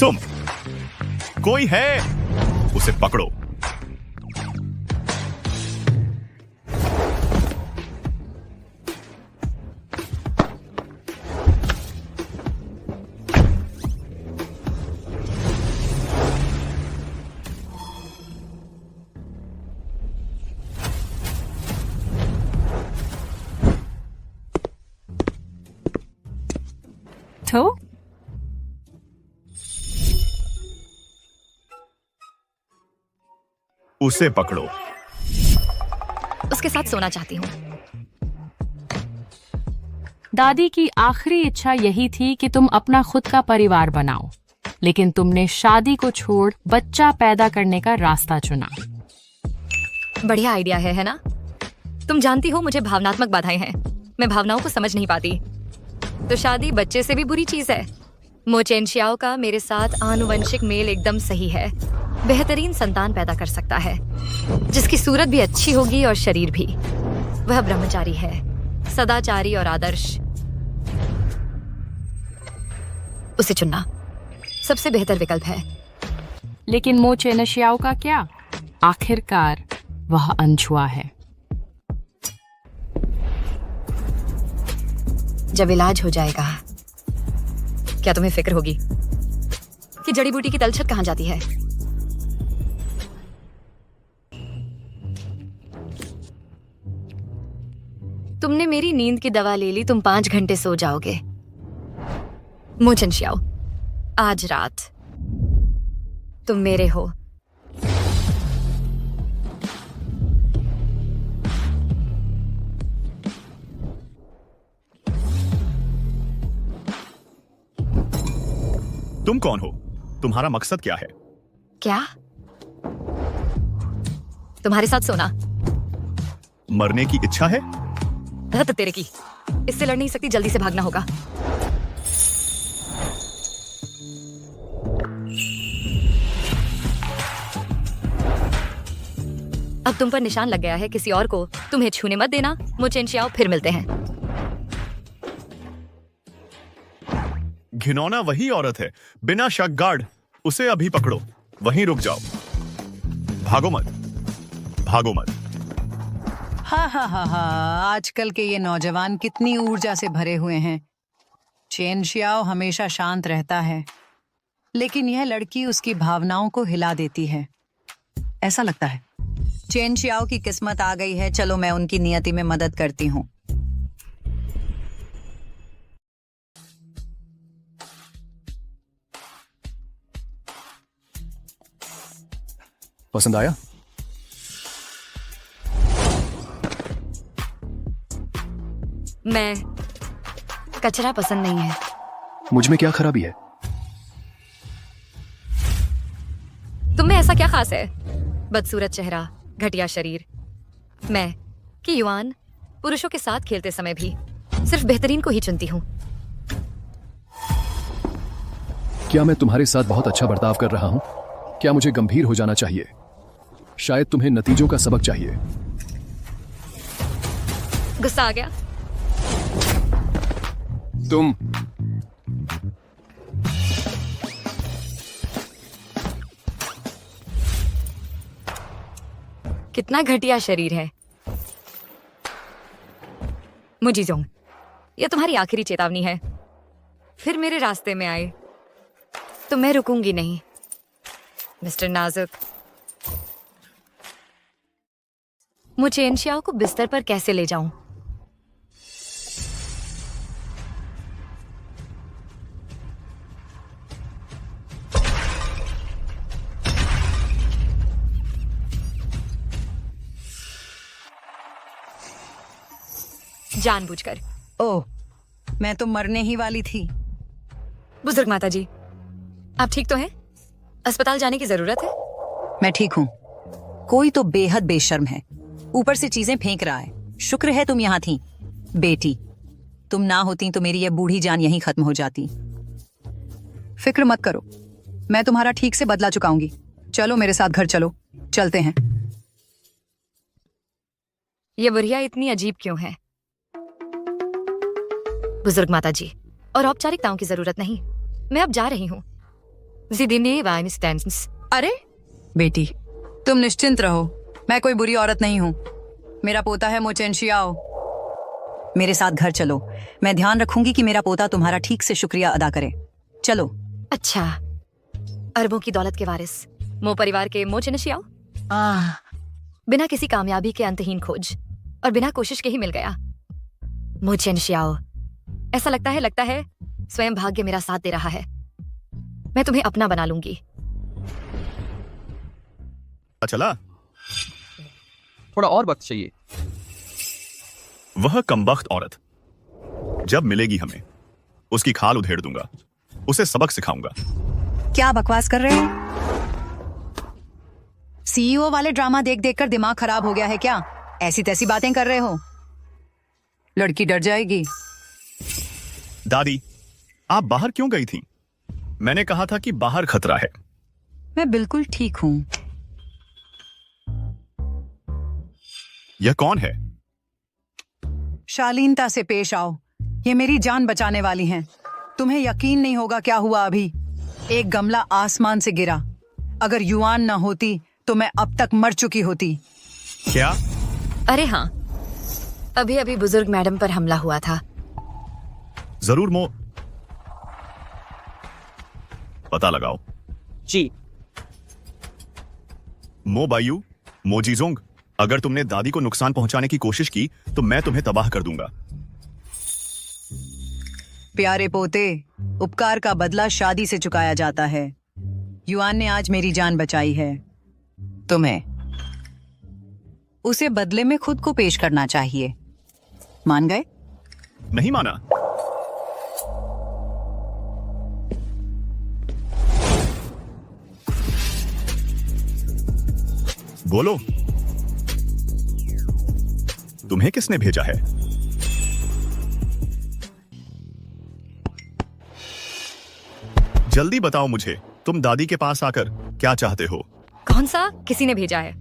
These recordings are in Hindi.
तुम, कोई है, उसे पकड़ो। तो उसे पकड़ो। उसके साथ सोना चाहती हूँ। दादी की आखिरी इच्छा यही थी कि तुम अपना खुद का परिवार बनाओ, लेकिन तुमने शादी को छोड़ बच्चा पैदा करने का रास्ता चुना। बढ़िया आइडिया है ना? तुम जानती हो मुझे भावनात्मक बाधाएं हैं, मैं भावनाओं को समझ नहीं पाती। तो शादी बच्चे से भी बुरी चीज है। मो चेनशियाओ का मेरे साथ आनुवंशिक मेल एकदम सही है। बेहतरीन संतान पैदा कर सकता है, जिसकी सूरत भी अच्छी होगी और शरीर भी। वह ब्रह्मचारी है, सदाचारी और आदर्श। उसे चुनना सबसे बेहतर विकल्प है। लेकिन मो चेनशियाओ का क्या? आखिरकार वह अनछुआ है। जब इलाज हो जाएगा, क्या तुम्हें फिक्र होगी कि जड़ी बूटी की तलछट कहां जाती है? तुमने मेरी नींद की दवा ले ली, तुम 5 घंटे सो जाओगे। मो चेनशियाओ, आज रात तुम मेरे हो। तुम कौन हो? तुम्हारा मकसद क्या है? क्या? तुम्हारे साथ सोना। मरने की इच्छा है? तो तेरे की। इससे लड़ नहीं सकती, जल्दी से भागना होगा। अब तुम पर निशान लग गया है, किसी और को तुम्हें छूने मत देना। मो चेनशियाओ, फिर मिलते हैं। घिनौना वही औरत है, बिना शक गार्ड। उसे अभी पकड़ो, वहीं रुक जाओ। भागो मत, भागो मत। हाँ हाँ हाँ हाँ, आजकल के ये नौजवान कितनी ऊर्जा से भरे हुए हैं। चेनशियाओ हमेशा शांत रहता है, लेकिन यह लड़की उसकी भावनाओं को हिला देती है, ऐसा लगता है। चेनशियाओ की किस्मत आ गई है, चलो मैं उनकी नियति में मदद करती हूँ। पसंद आया? मैं कचरा पसंद नहीं है। मुझ में क्या खराबी है? तुम में ऐसा क्या खास है? बदसूरत चेहरा, घटिया शरीर। मैं कि युवान पुरुषों के साथ खेलते समय भी सिर्फ बेहतरीन को ही चुनती हूँ। क्या मैं तुम्हारे साथ बहुत अच्छा बर्ताव कर रहा हूँ? क्या मुझे गंभीर हो जाना चाहिए? शायद तुम्हें नतीजों का सबक चाहिए। गुस्सा आ गया? तुम कितना घटिया शरीर है। मुजीजोंग, यह तुम्हारी आखिरी चेतावनी है। फिर मेरे रास्ते में आए तो मैं रुकूंगी नहीं। मिस्टर नाजुक, मुझे चेनशियाओ को बिस्तर पर कैसे ले जाऊं? जानबूझकर। ओह, मैं तो मरने ही वाली थी। बुजुर्ग माता जी, आप ठीक तो हैं? अस्पताल जाने की जरूरत है? मैं ठीक हूँ। कोई तो बेहद बेशर्म है, ऊपर से चीजें फेंक रहा है। शुक्र है तुम यहाँ थी बेटी। तुम ना होती तो मेरी यह बूढ़ी जान यहीं खत्म हो जाती। फिक्र मत करो, मैं तुम्हारा ठीक से बदला चुकाऊंगी। चलो मेरे साथ घर चलो, चलते हैं। ये बुढ़िया इतनी अजीब क्यों है? बुजुर्ग माता जी, और औपचारिकताओं की जरूरत नहीं। मैं अब जा रही हूँ। Sie die Nähe eines Tanzens. अरे बेटी, तुम निश्चिंत रहो, मैं कोई बुरी औरत नहीं हूँ। मेरा पोता है मोचेंशियाओ। मेरे साथ घर चलो, मैं ध्यान रखूंगी कि मेरा पोता तुम्हारा ठीक से शुक्रिया अदा करे। चलो। अच्छा, अरबों की दौलत के वारिस मो परिवार के मो चेनशियाओ। बिना किसी कामयाबी के अंतहीन खोज और बिना कोशिश के ही मिल गया। मो चेनशियाओ, ऐसा लगता है स्वयं भाग्य मेरा साथ दे रहा है। मैं तुम्हें अपना बना लूंगी। चला थोड़ा और वक्त चाहिए। वह कमबख्त औरत जब मिलेगी हमें, उसकी खाल उधेड़ दूंगा, उसे सबक सिखाऊंगा। क्या बकवास कर रहे हैं? सीईओ वाले ड्रामा देख देख कर दिमाग खराब हो गया है क्या? ऐसी तैसी बातें कर रहे हो। लड़की डर जाएगी। दादी, आप बाहर क्यों गई थी? मैंने कहा था कि बाहर खतरा है। मैं बिल्कुल ठीक हूँ। यह कौन है? शालीनता से पेश आओ, ये मेरी जान बचाने वाली हैं। तुम्हें यकीन नहीं होगा क्या हुआ अभी। एक गमला आसमान से गिरा। अगर युआन न होती तो मैं अब तक मर चुकी होती। क्या? अरे हाँ, अभी अभी बुजुर्ग मैडम पर हमला हुआ था। जरूर मो, पता लगाओ। जी। मो बायू, मोजीजोंग, अगर तुमने दादी को नुकसान पहुंचाने की कोशिश की तो मैं तुम्हें तबाह कर दूंगा। प्यारे पोते, उपकार का बदला शादी से चुकाया जाता है। युआन ने आज मेरी जान बचाई है। तुम्हें उसे बदले में खुद को पेश करना चाहिए। मान गए? नहीं माना। बोलो, तुम्हें किसने भेजा है? जल्दी बताओ मुझे, तुम दादी के पास आकर क्या चाहते हो? कौन सा किसी ने भेजा है?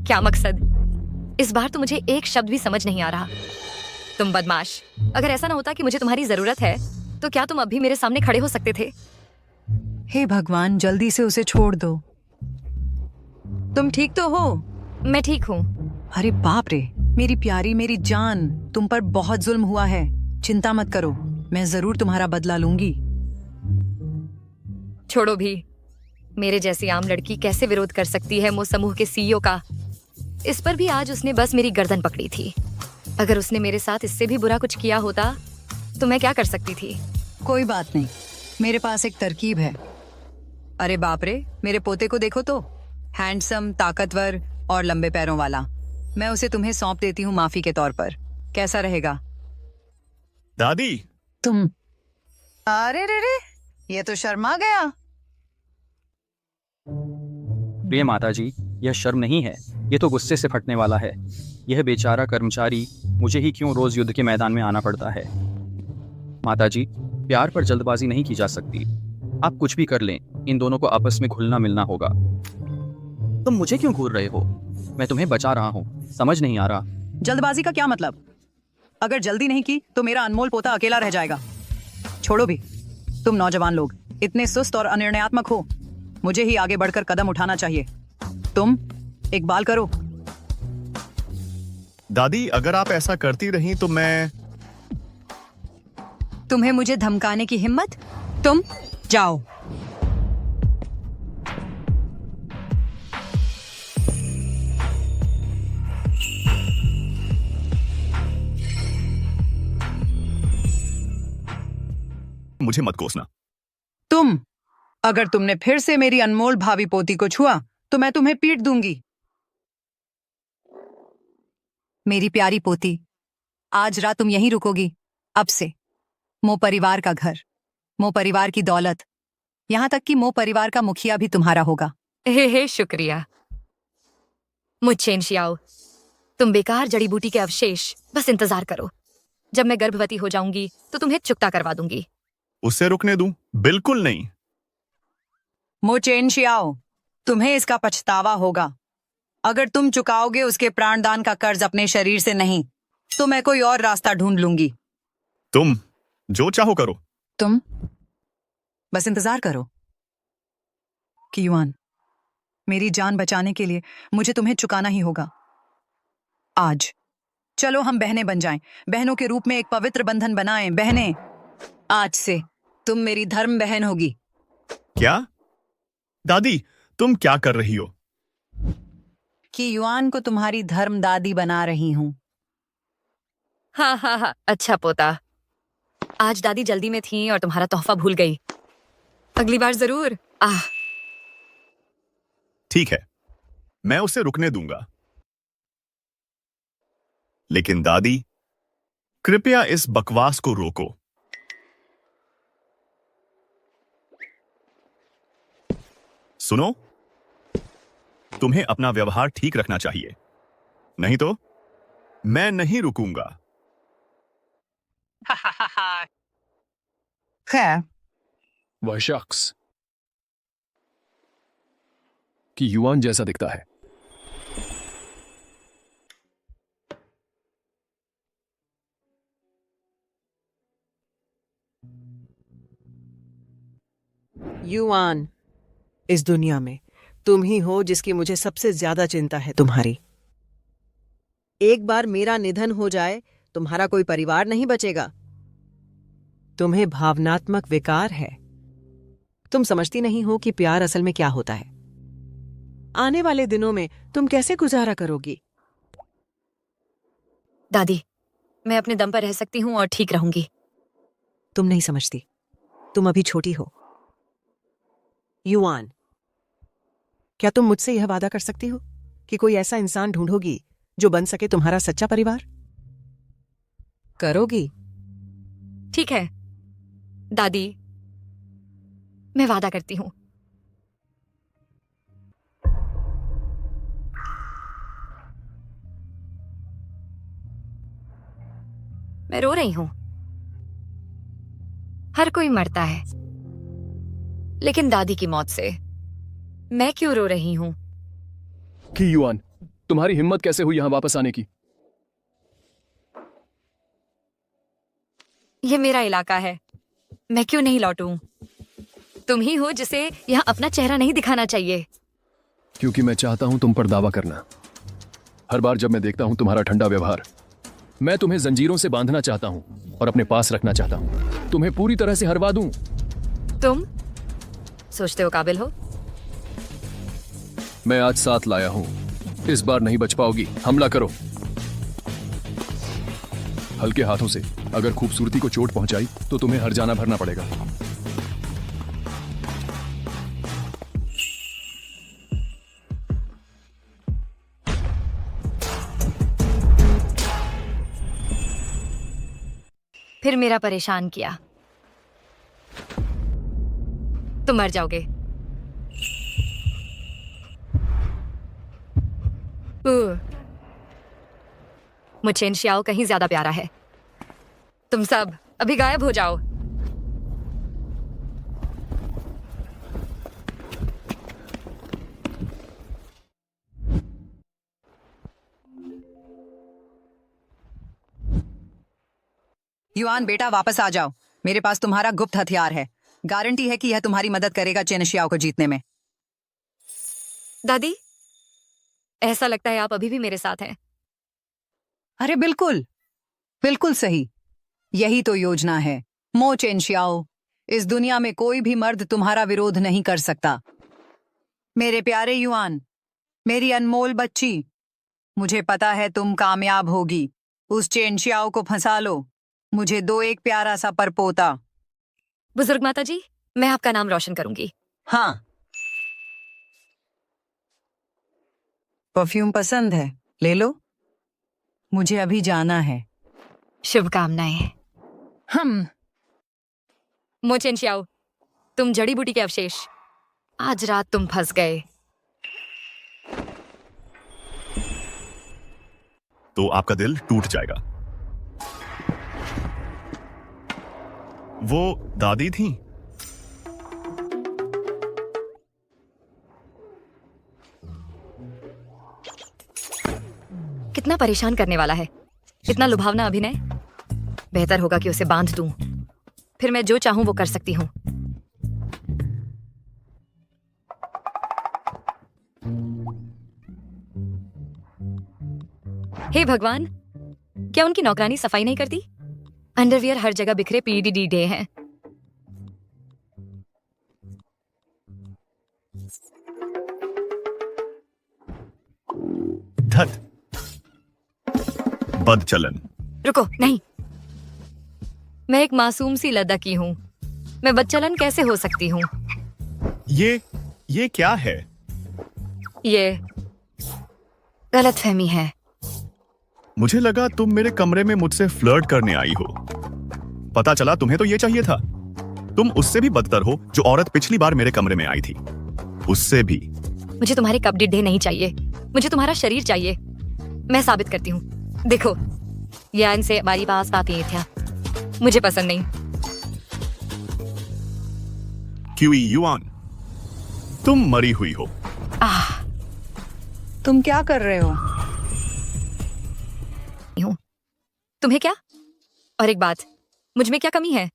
क्या मकसद? इस बार तो मुझे एक शब्द भी समझ नहीं आ रहा। तुम बदमाश, अगर ऐसा ना होता कि मुझे तुम्हारी जरूरत है तो क्या तुम अब भी मेरे सामने खड़े हो सकते थे? हे भगवान, जल्दी से उसे छोड़ दो। तुम ठीक तो हो? मैं ठीक हूँ। अरे बाप रे, मेरी प्यारी, मेरी जान, तुम पर बहुत जुल्म हुआ है। चिंता मत करो, मैं जरूर तुम्हारा बदला लूंगी। छोड़ो भी, मेरे जैसी आम लड़की कैसे विरोध कर सकती है मो समूह के सीईओ का? इस पर भी आज उसने बस मेरी गर्दन पकड़ी थी। अगर उसने मेरे साथ इससे भी बुरा कुछ किया होता तो मैं क्या कर सकती थी? कोई बात नहीं, मेरे पास एक तरकीब है। अरे बाप रे, मेरे पोते को देखो तो, हैंडसम, ताकतवर और लंबे पैरों वाला। मैं उसे तुम्हें सौंप देती हूँ माफी के तौर पर। कैसा रहेगा? दादी, तुम अरे रे, ये तो शर्मा गया। प्रिय माता जी, यह शर्म नहीं है, ये तो गुस्से से फटने वाला है। यह बेचारा कर्मचारी, मुझे ही क्यों रोज युद्ध के मैदान में आना पड़ता है। माता जी, प्यार पर जल्दबाजी नहीं की जा सकती। आप कुछ भी कर लें, इन दोनों को आपस में घुलना मिलना होगा। तुम मुझे क्यों घूर रहे हो? मैं तुम्हें बचा रहा हूँ, समझ नहीं आ रहा। जल्दबाजी का क्या मतलब? अगर जल्दी नहीं की तो मेरा अनमोल पोता अकेला रह जाएगा। छोड़ो भी, तुम नौजवान लोग इतने सुस्त और अनिर्णयात्मक हो, मुझे ही आगे बढ़कर कदम उठाना चाहिए। तुम एक बाल करो। दादी, अगर आप ऐसा करती रही तो मैं... तुम्हें मुझे धमकाने की हिम्मत? तुम जाओ। मुझे मत कोसना। तुम अगर तुमने फिर से मेरी अनमोल भावी पोती को छुआ तो मैं तुम्हें पीट दूंगी। मेरी प्यारी पोती, आज रात तुम यहीं रुकोगी। अब से मो परिवार का घर, मो परिवार की दौलत, यहां तक कि मो परिवार का मुखिया भी तुम्हारा होगा। हे शुक्रिया। मुझेंशियाओ, तुम बेकार जड़ी बूटी के अवशेष, बस इंतजार करो। जब मैं गर्भवती हो जाऊंगी तो तुम्हें चुकता करवा दूंगी। उससे रुकने दूं? बिल्कुल नहीं। मोचेंशियाओ, तुम्हें इसका पछतावा होगा। अगर तुम चुकाओगे उसके प्राणदान का कर्ज अपने शरीर से नहीं, तो मैं कोई और रास्ता ढूंढ लूंगी। तुम जो चाहो करो। तुम बस इंतजार करो। कि युआन, मेरी जान बचाने के लिए मुझे तुम्हें चुकाना ही होगा। आज चलो हम बहनें बन जाएं, बहनों के रूप में एक पवित्र बंधन बनाएं। बहनें, आज से तुम मेरी धर्म बहन होगी। क्या? दादी, तुम क्या कर रही हो? कि युआन को तुम्हारी धर्म दादी बना रही हूं। हाँ हाँ हाँ, अच्छा पोता। आज दादी जल्दी में थी और तुम्हारा तोहफा भूल गई। अगली बार जरूर। ठीक है, मैं उसे रुकने दूंगा। लेकिन दादी, कृपया इस बकवास को रोको। सुनो, तुम्हें अपना व्यवहार ठीक रखना चाहिए, नहीं तो मैं नहीं रुकूंगा। खैर, वह शख्स कि युआन जैसा दिखता है। युआन, इस दुनिया में तुम ही हो जिसकी मुझे सबसे ज्यादा चिंता है तुम्हारी। एक बार मेरा निधन हो जाए, तुम्हारा कोई परिवार नहीं बचेगा। तुम्हें भावनात्मक विकार है। तुम समझती नहीं हो कि प्यार असल में क्या होता है। आने वाले दिनों में तुम कैसे गुजारा करोगी? दादी, मैं अपने दम पर रह सकती हूँ और ठीक रहूंगी। तुम नहीं समझती, तुम अभी छोटी हो। युआन, क्या तुम मुझसे यह वादा कर सकती हो कि कोई ऐसा इंसान ढूंढोगी जो बन सके तुम्हारा सच्चा परिवार? करोगी? ठीक है दादी, मैं वादा करती हूँ। मैं रो रही हूं। हर कोई मरता है, लेकिन दादी की मौत से मैं क्यों रो रही हूं? कि युआन, तुम्हारी हिम्मत कैसे हुई यहां वापस आने की? ये मेरा इलाका है, मैं क्यों नहीं लौटूं? तुम ही हो जिसे यहां अपना चेहरा नहीं दिखाना चाहिए। क्योंकि मैं चाहता हूं तुम पर दावा करना। हर बार जब मैं देखता हूं तुम्हारा ठंडा व्यवहार, मैं तुम्हें जंजीरों से बांधना चाहता हूं और अपने पास रखना चाहता हूं, तुम्हें पूरी तरह से हरवा दूं। तुम सोचते हो काबिल हो? मैं आज साथ लाया हूं, इस बार नहीं बच पाओगी। हमला करो, हल्के हाथों से। अगर खूबसूरती को चोट पहुंचाई तो तुम्हें हर्जाना भरना पड़ेगा। फिर मेरा परेशान किया। तुम मर जाओगे। मुझे शियाओ कहीं ज्यादा प्यारा है। तुम सब अभी गायब हो जाओ। युआन बेटा, वापस आ जाओ। मेरे पास तुम्हारा गुप्त हथियार है। गारंटी है कि यह तुम्हारी मदद करेगा चेन शियाओ को जीतने में। दादी, ऐसा लगता है आप अभी भी मेरे साथ हैं। अरे बिल्कुल, बिल्कुल सही। यही तो योजना है। मो चेन शियाओ, इस दुनिया में कोई भी मर्द तुम्हारा विरोध नहीं कर सकता। मेरे प्यारे युआन, मेरी अनमोल बच्ची, मुझे पता है तुम कामयाब होगी। उस चेन शियाओ को फंसा लो। मुझे दो एक प्यारा सा परपोता। बुजुर्ग माता जी, मैं आपका नाम रोशन करूंगी। हाँ, परफ्यूम पसंद है? ले लो। मुझे अभी जाना है। शुभकामनाएं। मो चेन शियाओ, तुम जड़ी बूटी के अवशेष। आज रात तुम फंस गए। तो आपका दिल टूट जाएगा। वो दादी थी। कितना परेशान करने वाला है, इतना लुभावना अभिनय। बेहतर होगा कि उसे बांध दूं, फिर मैं जो चाहूं वो कर सकती हूं। हे भगवान, क्या उनकी नौकरानी सफाई नहीं करती? अंडरवियर हर जगह बिखरे पीडीडी डे हैं। धत बदचलन। रुको, नहीं। मैं एक मासूम सी लड़की हूँ। मैं बदचलन कैसे हो सकती हूँ? ये क्या है? ये गलतफहमी है। मुझे लगा तुम मेरे कमरे में मुझसे फ्लर्ट करने आई हो। पता चला तुम्हें तो ये चाहिए था। तुम उससे भी बदतर हो जो औरत पिछली बार मेरे कमरे में आई थी, उससे भी। मुझे तुम्हारे कप डिड्ढे नहीं चाहिए, मुझे तुम्हारा शरीर चाहिए। मैं साबित करती हूँ। देखो, यह इनसे हमारी पास पाती था। मुझे पसंद नहीं। क्यूई युआन, तुम मरी हुई हो। तुम क्या कर रहे हो? तुम्हें क्या? और एक बात, मुझ में क्या कमी है?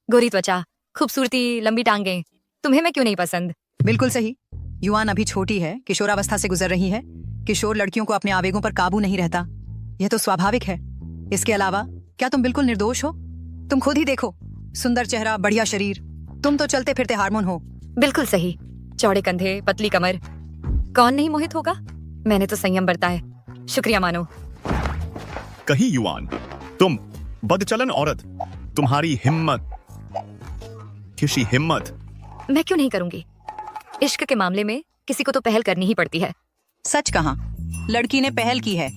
गोरी त्वचा, खूबसूरती, लंबी टांगें। तुम्हें मैं क्यों नहीं पसंद? बिल्कुल सही। युआन अभी छोटी है, किशोरावस्था से गुजर रही है। किशोर लड़कियों को अपने आवेगों पर काबू नहीं रहता। यह तो स्वाभाविक है। इसके अलावा क्या तुम बिल्कुल निर्दोष हो? तुम खुद ही देखो, सुंदर चेहरा, बढ़िया शरीर। तुम तो चलते फिरते हार्मोन हो। बिल्कुल सही। चौड़े कंधे, पतली कमर। कौन नहीं मोहित होगा? मैंने तो संयम बरता है। शुक्रिया मानो। कही युआन, तुम बदचलन औरत, तुम्हारी हिम्मत, किसी हिम्मत। मैं क्यों नहीं करूंगी? इश्क के मामले में किसी को तो पहल करनी ही पड़ती है। सच कहा, लड़की ने पहल की है।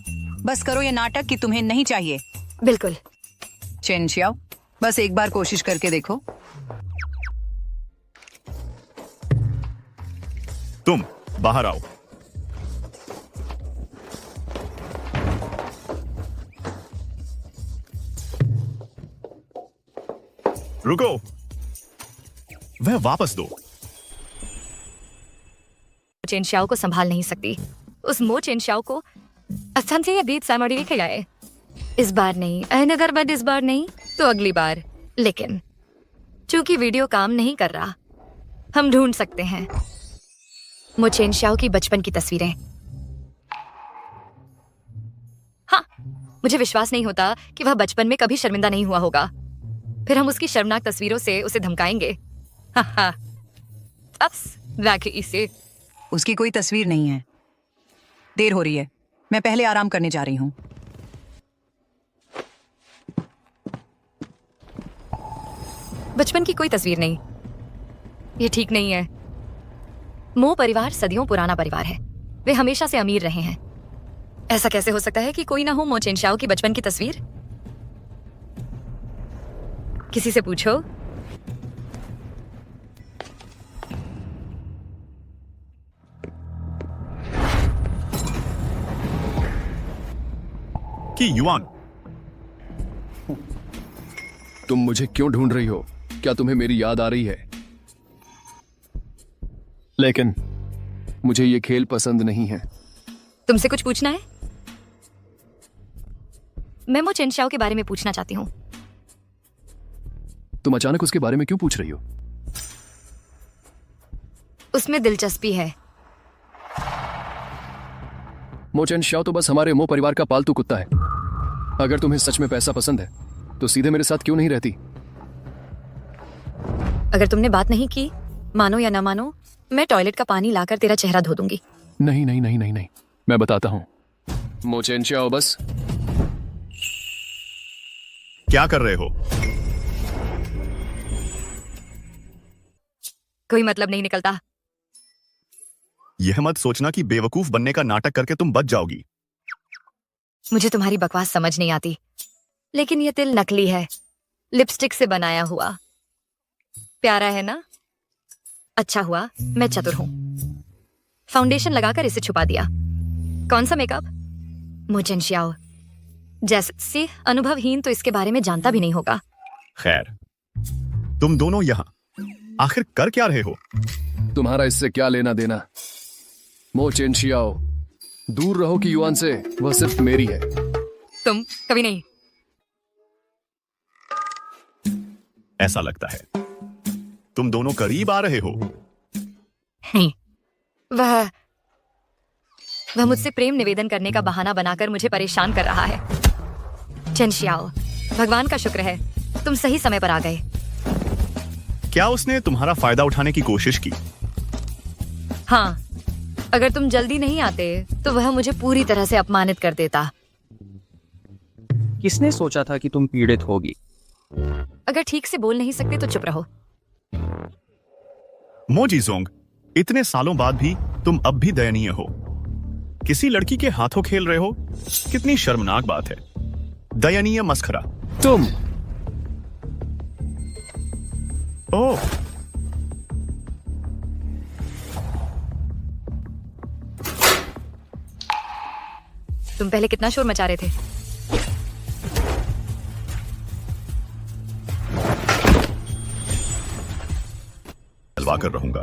बस करो ये नाटक कि तुम्हें नहीं चाहिए। बिल्कुल। चेन शियाओ, बस एक बार कोशिश करके देखो। तुम बाहर आओ। रुको, वह वापस दो। चेन शाओ को संभाल नहीं सकती। उस मो चेन शाओ को स्थान से यह बीत सामड़ी लिखे जाए। इस बार नहीं, अगर बद इस बार नहीं तो अगली बार। लेकिन चूंकि वीडियो काम नहीं कर रहा, हम ढूंढ सकते हैं मो चेन शाओ की बचपन की तस्वीरें। हाँ, मुझे विश्वास नहीं होता कि वह बचपन में कभी शर्मिंदा नहीं हुआ होगा। फिर हम उसकी शर्मनाक तस्वीरों से उसे धमकाएंगे। इसे उसकी कोई तस्वीर नहीं है। देर हो रही है, मैं पहले आराम करने जा रही हूँ। बचपन की कोई तस्वीर नहीं। ये ठीक नहीं है। मो परिवार सदियों पुराना परिवार है। वे हमेशा से अमीर रहे हैं। ऐसा कैसे हो सकता है कि कोई ना हो मो चेन शाओ की बचपन की तस्वीर? किसी से पूछो। कि युआन, तुम मुझे क्यों ढूंढ रही हो? क्या तुम्हें मेरी याद आ रही है? लेकिन मुझे ये खेल पसंद नहीं है। तुमसे कुछ पूछना है? मैं मो चेन शाओ के बारे में पूछना चाहती हूँ। तुम अचानक उसके बारे में क्यों पूछ रही हो? उसमें दिलचस्पी है। मो चेन शाओ तो बस हमारे मो परिवार का पालतू कुत्ता है। अगर तुम्हें सच में पैसा पसंद है तो सीधे मेरे साथ क्यों नहीं रहती? अगर तुमने बात नहीं की, मानो या ना मानो, मैं टॉयलेट का पानी लाकर तेरा चेहरा धो दूंगी। नहीं नहीं नहीं नहीं नहीं, मैं बताता हूं। मो चेन शाओ, बस। क्या कर रहे हो? कोई मतलब नहीं निकलता। यह मत सोचना कि बेवकूफ बनने का नाटक करके तुम बच जाओगी। मुझे तुम्हारी बकवास समझ नहीं आती, लेकिन यह तिल नकली है, लिपस्टिक से बनाया हुआ। प्यारा है ना? अच्छा हुआ मैं चतुर हूं। फाउंडेशन लगाकर इसे छुपा दिया। कौन सा मेकअप? मो चेन शाओ जैसे अनुभवहीन तो इसके बारे में जानता भी नहीं होगा। खैर, तुम दोनों यहां आखिर कर क्या रहे हो? तुम्हारा इससे क्या लेना देना? मो चेन शाओ, दूर रहो कि युआन से, वह सिर्फ मेरी है। तुम कभी नहीं। ऐसा लगता है तुम दोनों करीब आ रहे हो। नहीं, वह वह मुझसे प्रेम निवेदन करने का बहाना बनाकर मुझे परेशान कर रहा है। चेन शियाओ, भगवान का शुक्र है तुम सही समय पर आ गए। क्या उसने तुम्हारा फायदा उठाने की कोशिश की? हाँ, अगर तुम जल्दी नहीं आते तो वह मुझे पूरी तरह से अपमानित कर देता। किसने सोचा था कि तुम पीड़ित होगी? अगर ठीक से बोल नहीं सकते तो चुप रहो। मो जीजोंग, इतने सालों बाद भी तुम अब भी दयनीय हो। किसी लड़की के हाथों खेल रहे हो? कितनी शर्मनाक बात है। दयनीय मस्खरा। तुम ओह, तुम पहले कितना शोर मचा रहे थे। हलवा कर रहूंगा।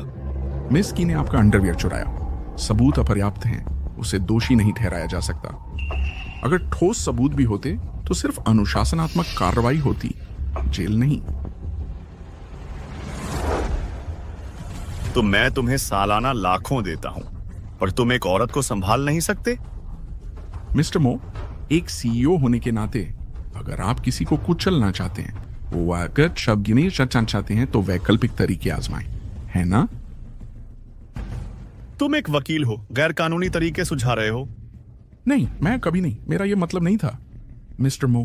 मिस की ने आपका अंडरवियर चुराया। सबूत अपर्याप्त हैं, उसे दोषी नहीं ठहराया जा सकता। अगर ठोस सबूत भी होते तो सिर्फ अनुशासनात्मक कार्रवाई होती, जेल नहीं। तो मैं तुम्हें सालाना लाखों देता हूं, पर तुम एक औरत को संभाल नहीं सकते? मिस्टर मो, एक सीईओ होने के नाते अगर आप किसी को कुचलना चाहते हैं, वो अगर शब्दगिनी चर्चा चाहते हैं तो वैकल्पिक तरीके आजमाएं, है ना? तुम एक वकील हो, गैर कानूनी तरीके सुझा रहे हो। नहीं, मैं कभी नहीं, मेरा ये मतलब नहीं था। मिस्टर मो,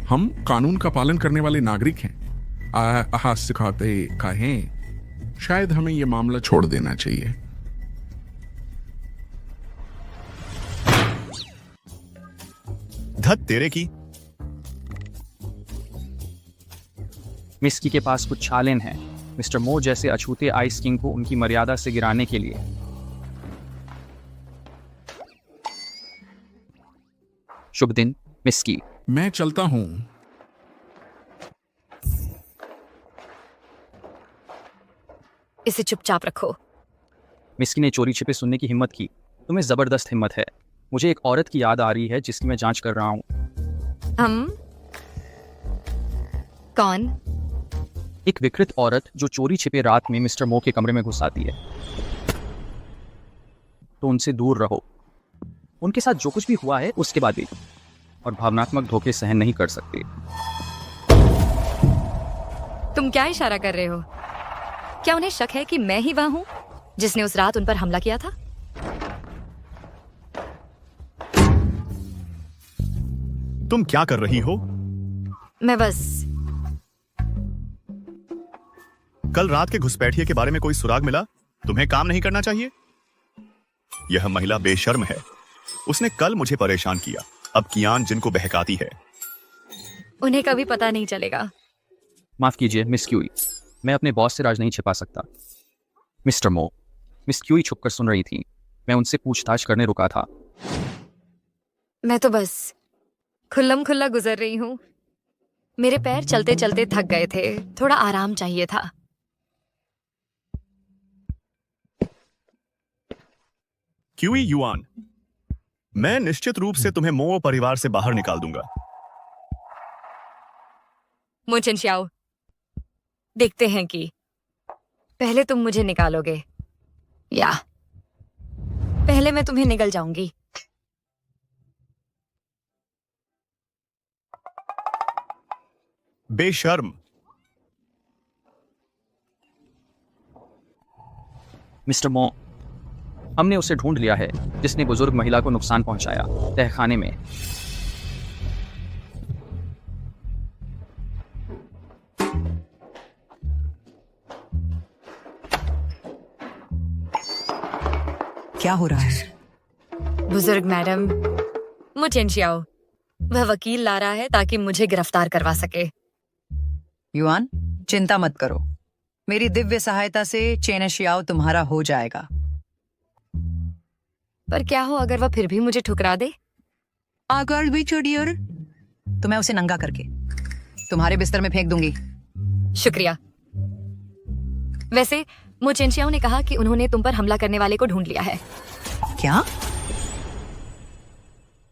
हम कानून का पालन करने वाले नागरिक हैं। सिखाते कहें, शायद हमें ये मामला छोड़ देना चाहिए। धत तेरे की। मिस्की के पास कुछ छालें हैं मिस्टर मो जैसे अछूते आइस किंग को उनकी मर्यादा से गिराने के लिए। शुभ दिन मिस्की। मैं चलता हूं। इसे चुपचाप रखो। मिस्की ने चोरी छिपे सुनने की हिम्मत की। तुम्हें जबरदस्त हिम्मत है। मुझे एक औरत की याद आ रही है जिसकी मैं जांच कर रहा हूं। हम? कौन? एक विकृत औरत जो चोरी छिपे रात में मिस्टर मो के कमरे में घुस आती है। तो उनसे दूर रहो। उनके साथ जो कुछ भी हुआ है उसके बाद भी। और भावनात्मक धोखे सहन नहीं कर सकते। तुम क्या इशारा कर रहे हो? क्या उन्हें शक है कि मैं ही वह हूं जिसने उस रात उन पर हमला किया था? तुम क्या कर रही हो? मैं बस। कल रात के घुसपैठिए के बारे में कोई सुराग मिला? तुम्हें काम नहीं करना चाहिए? यह महिला बेशर्म है। उसने कल मुझे परेशान किया, अब कियान जिनको बहकाती है। उन्हें कभी पता नहीं चलेगा। माफ कीजिए मिस क्यूई, मैं अपने बॉस से राज नहीं छिपा सकता। मिस्टर मो, मिस क्यूई छुपकर सुन रही थी। मैं उनसे पूछताछ करने रुका था। मैं तो बस खुल्लम खुल्ला गुजर रही हूं। मेरे पैर चलते चलते थक गए थे, थोड़ा आराम चाहिए था। क्यूई युआन, मैं निश्चित रूप से तुम्हें मो परिवार से बाहर निकाल दूंगा। मो चेनशियाओ, देखते हैं कि पहले तुम मुझे निकालोगे या पहले मैं तुम्हें निकल जाऊंगी। बेशर्म। मिस्टर मो, हमने उसे ढूंढ लिया है जिसने बुजुर्ग महिला को नुकसान पहुंचाया तहखाने में। क्या हो रहा है? बुजुर्ग मैडम, मो चेनशियाओ, वह वकील ला रहा है ताकि मुझे गिरफ्तार करवा सके। युआन, चिंता मत करो, मेरी दिव्य सहायता से चेनशियाओ तुम्हारा हो जाएगा। पर क्या हो अगर वह फिर भी मुझे ठुकरा दे? अगर भी छोड़िए तो मैं उसे नंगा करके तुम्हारे बिस्तर में फेंक दूंगी। शुक्रिया। वैसे मो चेनशियाओ ने कहा कि उन्होंने तुम पर हमला करने वाले को ढूंढ लिया है। क्या?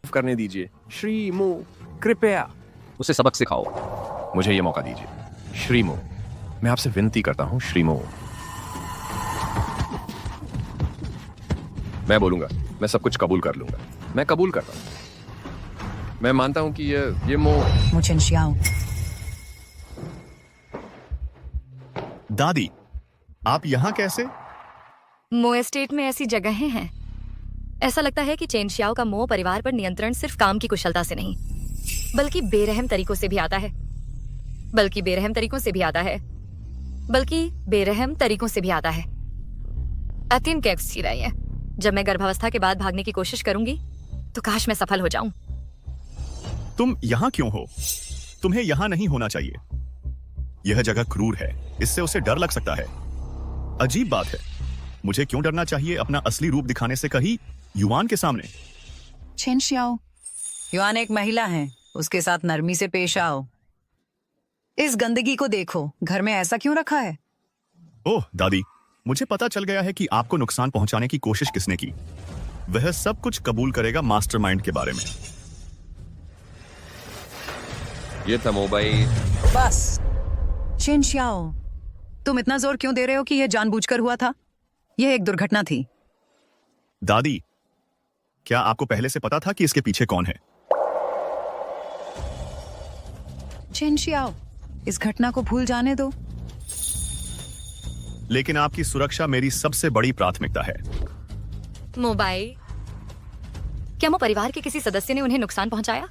करने दीजिए श्री मो, कृपया। उसे सबक सिखाओ। मुझे ये मौका दीजिए। श्री मो, मैं आपसे विनती करता हूं श्री मो। मैं बोलूंगा, मैं सब कुछ कबूल कर लूंगा। मैं कबूल करता हूँ। मैं मानता हूँ कि ये मो मुचेन शियाओ, दादी, आप यहाँ कैसे? मो एस्टेट में ऐसी जगहें हैं। ऐसा लगता है कि चेन शियाओ का मो परिवार पर नियंत्रण सिर्फ काम की कुशलता से नहीं, बल्कि बेरहम तरीकों से भी आता है। अतिन कैक्स सी रही है। जब मैं गर्भावस्था के बाद भागने की कोशिश करूंगी तो काश मैं सफल हो जाऊं। तुम यहाँ क्यों हो? तुम्हें यहाँ नहीं होना चाहिए। यह जगह क्रूर है, इससे उसे डर लग सकता है। अजीब बात है, मुझे क्यों डरना चाहिए अपना असली रूप दिखाने से कहीं युवान के सामने? चेन शियाओ, युआन एक महिला है, उसके साथ नरमी से पेश आओ। इस गंदगी को देखो, घर में ऐसा क्यों रखा है? ओह दादी, मुझे पता चल गया है कि आपको नुकसान पहुंचाने की कोशिश किसने की। वह सब कुछ कबूल करेगा मास्टरमाइंड के बारे में। ये था मोबाइल। बस चेन शियाओ, तुम इतना जोर क्यों दे रहे हो कि यह जानबूझकर हुआ था? यह एक दुर्घटना थी। दादी, क्या आपको पहले से पता था कि इसके पीछे कौन है? चेन शियाओ, इस घटना को भूल जाने दो। लेकिन आपकी सुरक्षा मेरी सबसे बड़ी प्राथमिकता है। मोबाइल, क्या मो परिवार के किसी सदस्य ने उन्हें नुकसान पहुंचाया?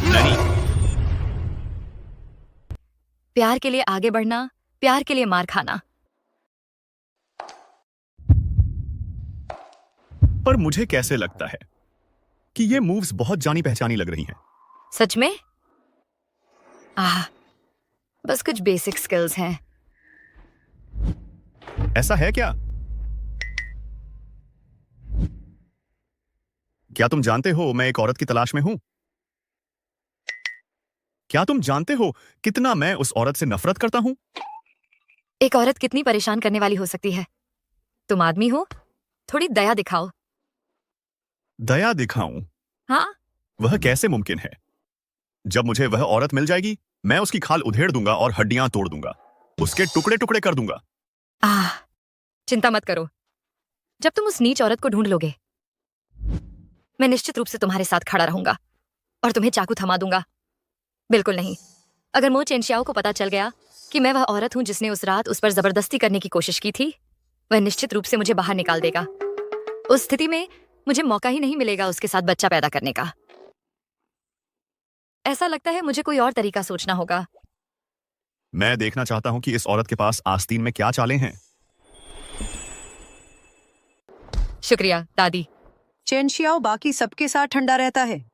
नहीं। प्यार के लिए आगे बढ़ना, प्यार के लिए मार खाना। पर मुझे कैसे लगता है कि ये मूव्स बहुत जानी पहचानी लग रही हैं। सच में? बस कुछ बेसिक स्किल्स हैं। ऐसा है क्या? क्या तुम जानते हो मैं एक औरत की तलाश में हूं? क्या तुम जानते हो कितना मैं उस औरत से नफरत करता हूं? एक औरत कितनी परेशान करने वाली हो सकती है? तुम आदमी हो, थोड़ी दया दिखाओ। दया दिखाऊं? हाँ, वह कैसे मुमकिन है? जब मुझे वह औरत मिल जाएगी, मैं उसकी खाल उधेड़ दूंगा और हड्डियां तोड़ दूंगा, उसके टुकड़े टुकड़े कर दूंगा। चिंता मत करो। जब तुम उस नीच औरत को ढूंढ लोगे, मैं निश्चित रूप से तुम्हारे साथ खड़ा रहूंगा और तुम्हें चाकू थमा दूंगा। बिल्कुल नहीं। अगर मो चेनशियाओ को पता चल गया कि मैं वह औरत हूं जिसने उस रात उस पर जबरदस्ती करने की कोशिश की थी, वह निश्चित रूप से मुझे बाहर निकाल देगा। उस स्थिति में मुझे मौका ही नहीं मिलेगा उसके साथ बच्चा पैदा करने का। ऐसा लगता है मुझे कोई और तरीका सोचना होगा। मैं देखना चाहता हूं कि इस औरत के पास आस्तीन में क्या चालें हैं। शुक्रिया दादी। चेन शियाओ बाकी सबके साथ ठंडा रहता है,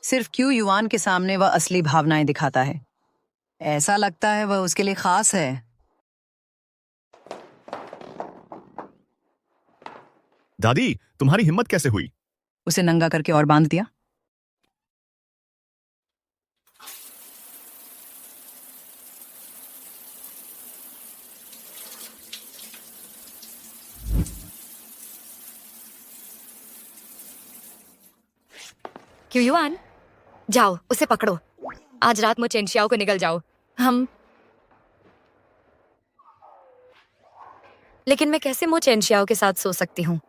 सिर्फ क्यू युआन के सामने वह असली भावनाएं दिखाता है। ऐसा लगता है वह उसके लिए खास है। दादी, तुम्हारी हिम्मत कैसे हुई? उसे नंगा करके और बांध दिया। क्यों युआन, जाओ उसे पकड़ो। आज रात मो चेनशियाओ को निगल जाओ। लेकिन मैं कैसे मो चेनशियाओ के साथ सो सकती हूँ?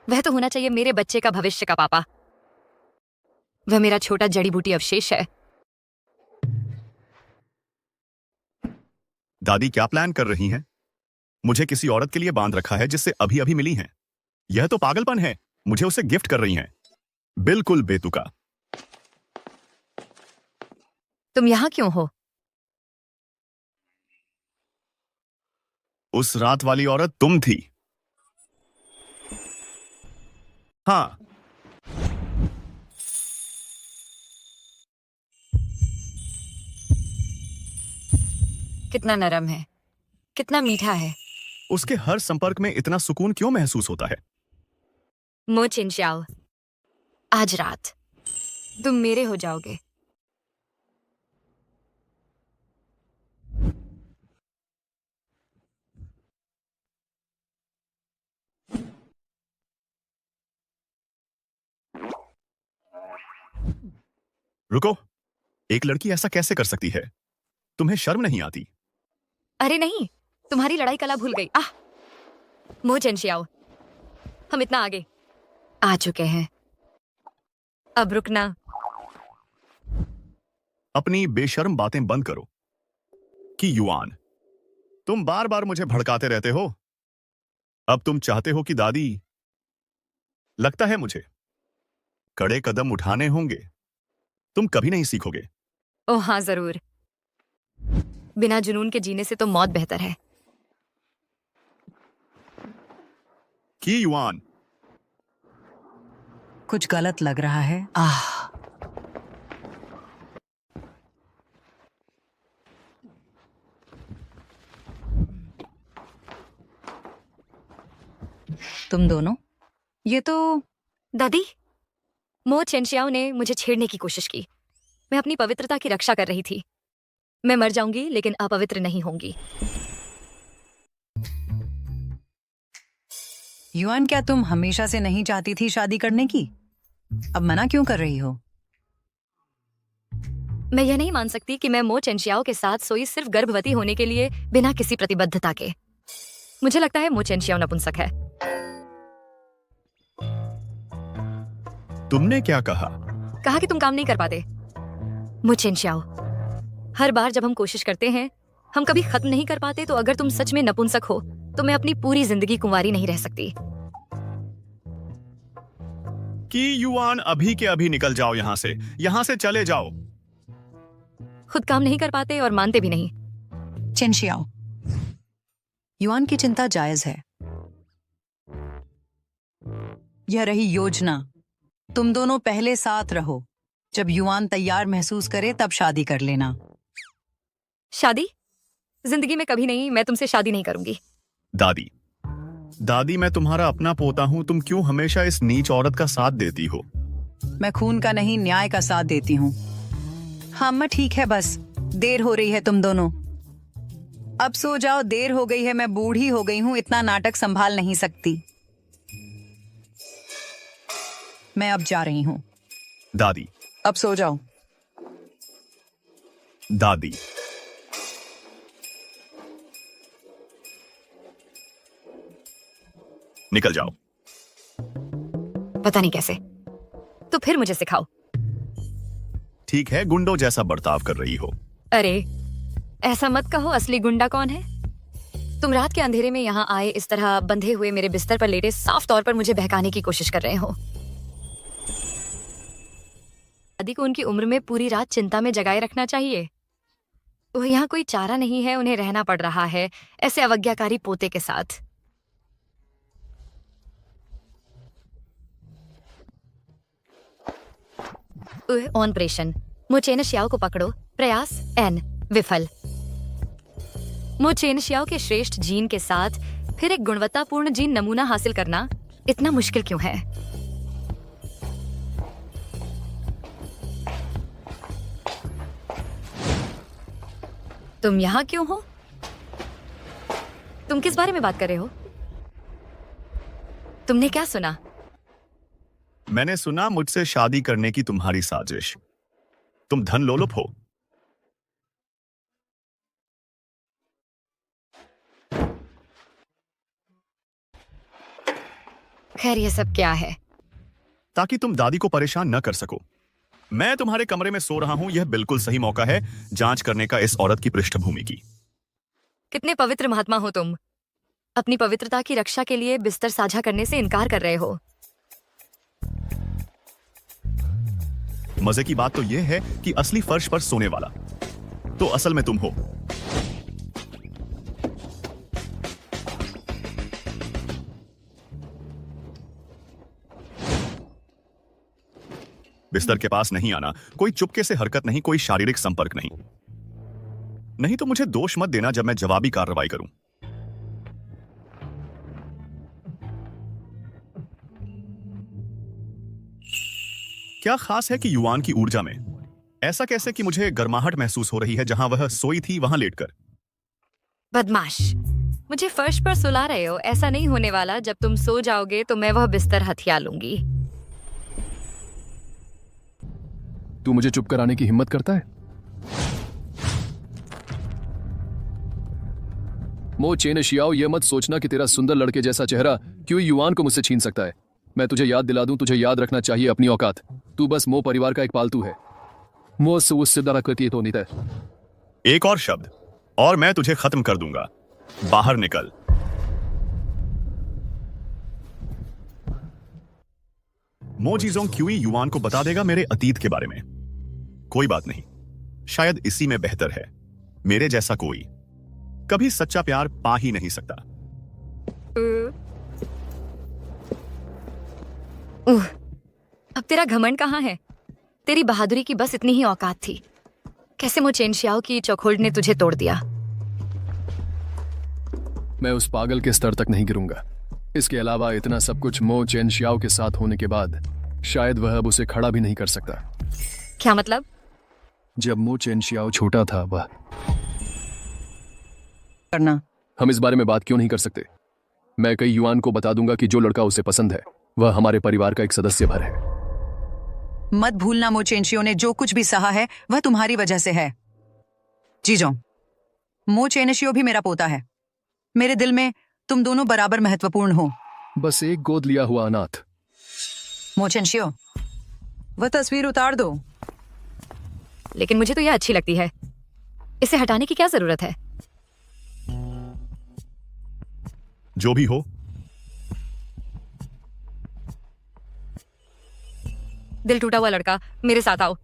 वह तो होना चाहिए मेरे बच्चे का भविष्य का पापा। वह मेरा छोटा जड़ी बूटी अवशेष है। दादी क्या प्लान कर रही हैं? मुझे किसी औरत के लिए बांध रखा है जिससे अभी अभी मिली हैं। यह तो पागलपन है। मुझे उसे गिफ्ट कर रही हैं। बिल्कुल बेतुका। तुम यहाँ क्यों हो? उस रात वाली औरत तुम थी। हाँ। कितना नरम है, कितना मीठा है। उसके हर संपर्क में इतना सुकून क्यों महसूस होता है? मो चेनशियाओ, आज रात तुम मेरे हो जाओगे। रुको, एक लड़की ऐसा कैसे कर सकती है? तुम्हें शर्म नहीं आती? अरे नहीं, तुम्हारी लड़ाई कला भूल गई। मो चेनशियाओ, हम इतना आगे आ चुके हैं, अब रुकना। अपनी बेशर्म बातें बंद करो। कि युआन, तुम बार बार मुझे भड़काते रहते हो। अब तुम चाहते हो कि दादी, लगता है मुझे कड़े कदम उठाने होंगे। तुम कभी नहीं सीखोगे। ओह हाँ, जरूर। बिना जुनून के जीने से तो मौत बेहतर है। कि युआन, कुछ गलत लग रहा है। तुम दोनों, ये तो दादी, मो चेनशियाओ ने मुझे छेड़ने की कोशिश की। मैं अपनी पवित्रता की रक्षा कर रही थी। मैं मर जाऊंगी लेकिन अपवित्र नहीं होंगी। युआन, क्या तुम हमेशा से नहीं चाहती थी शादी करने की? अब मना क्यों कर रही हो? मैं यह नहीं मान सकती कि मैं मो चेनशियाओ के साथ सोई सिर्फ गर्भवती होने के लिए, बिना किसी प्रतिबद्धता के। मुझे लगता है मो चेनशियाओ नपुंसक है। तुमने क्या कहा? कहा कि तुम काम नहीं कर पाते। मो चेनशियाओ, हर बार जब हम कोशिश करते हैं, हम कभी खत्म नहीं कर पाते। तो अगर तुम सच में नपुंसक हो तो मैं अपनी पूरी जिंदगी कुंवारी नहीं रह सकती। कि युआन, अभी के अभी निकल जाओ यहां से चले जाओ। खुद काम नहीं कर पाते और मानते भी नहीं। चेनशियाओ, युआन की चिंता जायज है। यह रही योजना। तुम दोनों पहले साथ रहो। जब युआन तैयार महसूस करे तब शादी कर लेना। शादी? जिंदगी में कभी नहीं। मैं तुमसे शादी नहीं करूंगी। दादी, मैं तुम्हारा अपना पोता हूं। तुम क्यों हमेशा इस नीच औरत का साथ देती हो? मैं खून का नहीं, न्याय का साथ देती हूँ। हाँ अम्मा, ठीक है, बस देर हो रही है तुम दोनों। अब सो जाओ, देर हो गई है। मैं बूढ़ी हो गई हूँ, इतना नाटक संभाल नहीं सकती। मैं अब जा रही हूँ। दादी, अब सो जाओ। दादी, निकल जाओ। पता नहीं कैसे। तो फिर मुझे सिखाओ। ठीक है, गुंडों जैसा बर्ताव कर रही हो। अरे ऐसा मत कहो। असली गुंडा कौन है? तुम रात के अंधेरे में यहाँ आए, इस तरह बंधे हुए मेरे बिस्तर पर लेटे, साफ तौर पर मुझे बहकाने की कोशिश कर रहे हो। दादी को उनकी उम्र में पूरी रात चिंता में जगाए रखना चाहिए। वो यहाँ कोई चारा नहीं है, उन्हें रहना पड़ रहा है ऐसे अवज्ञाकारी पोते के साथ। ऑन प्रेशन। मो चेनशियाओ को पकड़ो। प्रयास एन विफल। मो चेनशियाओ के श्रेष्ठ जीन के साथ फिर एक गुणवत्तापूर्ण जीन नमूना हासिल करना इतना मुश्किल क्यों है? तुम यहाँ क्यों हो? तुम किस बारे में बात कर रहे हो? तुमने क्या सुना? मैंने सुना मुझसे शादी करने की तुम्हारी साजिश। तुम धन लोलुप हो। खैर, ये सब क्या है? ताकि तुम दादी को परेशान न कर सको। मैं तुम्हारे कमरे में सो रहा हूं। यह बिल्कुल सही मौका है जांच करने का इस औरत की पृष्ठभूमि की। कितने पवित्र महात्मा हो तुम। अपनी पवित्रता की रक्षा के लिए बिस्तर साझा करने से इनकार कर रहे हो। मजे की बात तो यह है कि असली फर्श पर सोने वाला तो असल में तुम हो। बिस्तर के पास नहीं आना। कोई चुपके से हरकत नहीं, कोई शारीरिक संपर्क नहीं। नहीं तो मुझे दोष मत देना जब मैं जवाबी कार्रवाई करूं। क्या खास है कि युआन की ऊर्जा में ऐसा कैसे कि मुझे गर्माहट महसूस हो रही है जहां वह सोई थी वहां लेटकर? बदमाश, मुझे फर्श पर सुला रहे हो। ऐसा नहीं होने वाला। जब तुम सो जाओगे तो मैं वह बिस्तर हथिया लूंगी। तू मुझे चुप कराने की हिम्मत करता है? मो चेन शियाओ, ये मत सोचना कि तेरा सुंदर लड़के जैसा चेहरा क्यों युआन को मुझसे छीन सकता है। मैं तुझे याद दिला दूं, तुझे याद रखना चाहिए अपनी औकात। तू बस मो परिवार का एक पालतू है। मो से उससे दरकती तो नहीं है। एक और शब्द और मैं तुझे खत्म कर दूंगा। बाहर निकल। मो जीजोंग क्यूई युआन को बता देगा मेरे अतीत के बारे में। कोई बात नहीं, शायद इसी में बेहतर है। मेरे जैसा कोई कभी सच्चा प्यार पा ही नहीं सकता। अब तेरा घमंड कहाँ है? तेरी बहादुरी की बस इतनी ही औकात थी। कैसे मो चेनशियाओ की चौखोल्ड ने तुझे तोड़ दिया। मैं उस पागल के स्तर तक नहीं गिरूंगा। इसके अलावा इतना सब कुछ मो चेनशियाओ के साथ होने के बाद शायद वह अब उसे खड़ा भी नहीं कर सकता। क्या मतलब? जब मो चेनशियाओ छोटा था वह करना। हम इस बारे में बात क्यों नहीं कर सकते? मैं कई युआन को बता दूंगा कि जो लड़का उसे पसंद है वह हमारे परिवार का एक सदस्य भर है। मत भूलना मो चेनशियो ने जो कुछ भी सहा है वह तुम्हारी वजह से है। जीजोंग, मो चेनशियो भी मेरा पोता है। मेरे दिल में तुम दोनों बराबर महत्वपूर्ण हो। बस एक गोद लिया हुआ अनाथ। मो चेनशियो, वह तस्वीर उतार दो। लेकिन मुझे तो यह अच्छी लगती है। इसे हटाने की क्या जरूरत है? जो भी हो, दिल टूटा हुआ लड़का, मेरे साथ आओ।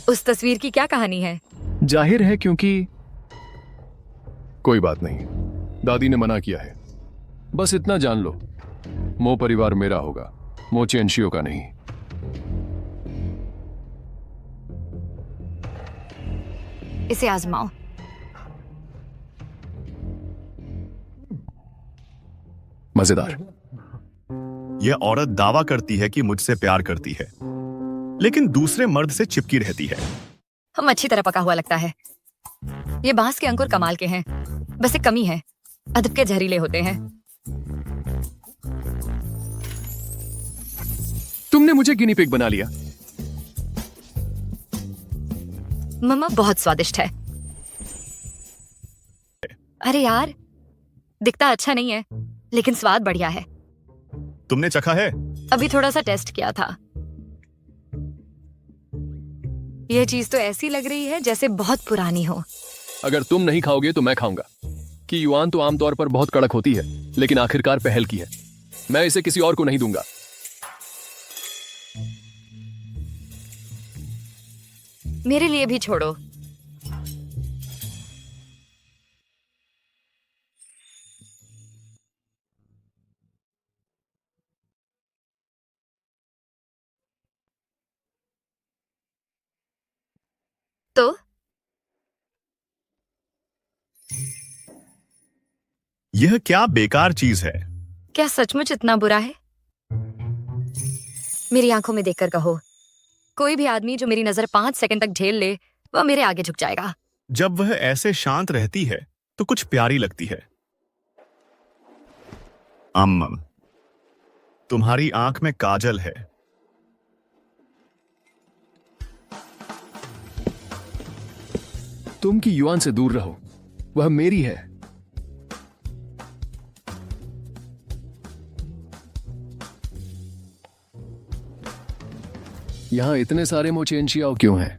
उस तस्वीर की क्या कहानी है? जाहिर है क्योंकि कोई बात नहीं, दादी ने मना किया है। बस इतना जान लो, मो परिवार मेरा होगा, मो चेनशियो का नहीं। इसे आजमाओ। मजेदार। यह औरत दावा करती है कि मुझसे प्यार करती है, लेकिन दूसरे मर्द से चिपकी रहती है। हम अच्छी तरह पका हुआ लगता है। ये बांस के अंकुर कमाल के हैं, बस एक कमी है, अदब के जहरीले होते हैं। तुमने मुझे गिनी पिग बना लिया। मम्मा बहुत स्वादिष्ट है। अरे यार, दिखता अच्छा नहीं है, लेकिन स्वाद बढ़िया है। तुमने चखा है? अभी थोड़ा सा टेस्ट किया था। यह चीज तो ऐसी लग रही है जैसे बहुत पुरानी हो। अगर तुम नहीं खाओगे तो मैं खाऊंगा। कि युआन तो आमतौर पर बहुत कड़क होती है, लेकिन आखिरकार पहल की है। मैं इसे किसी और को नहीं दूंगा। मेरे लिए भी छोड़ो। तो यह क्या बेकार चीज है? क्या सचमुच इतना बुरा है? मेरी आंखों में देखकर कहो, कोई भी आदमी जो मेरी नजर 5 सेकंड तक झेल ले वह मेरे आगे झुक जाएगा। जब वह ऐसे शांत रहती है तो कुछ प्यारी लगती है। अम्मम, तुम्हारी आंख में काजल है। तुम की युआन से दूर रहो, वह मेरी है। यहां इतने सारे मो चेनशियाओ क्यों हैं?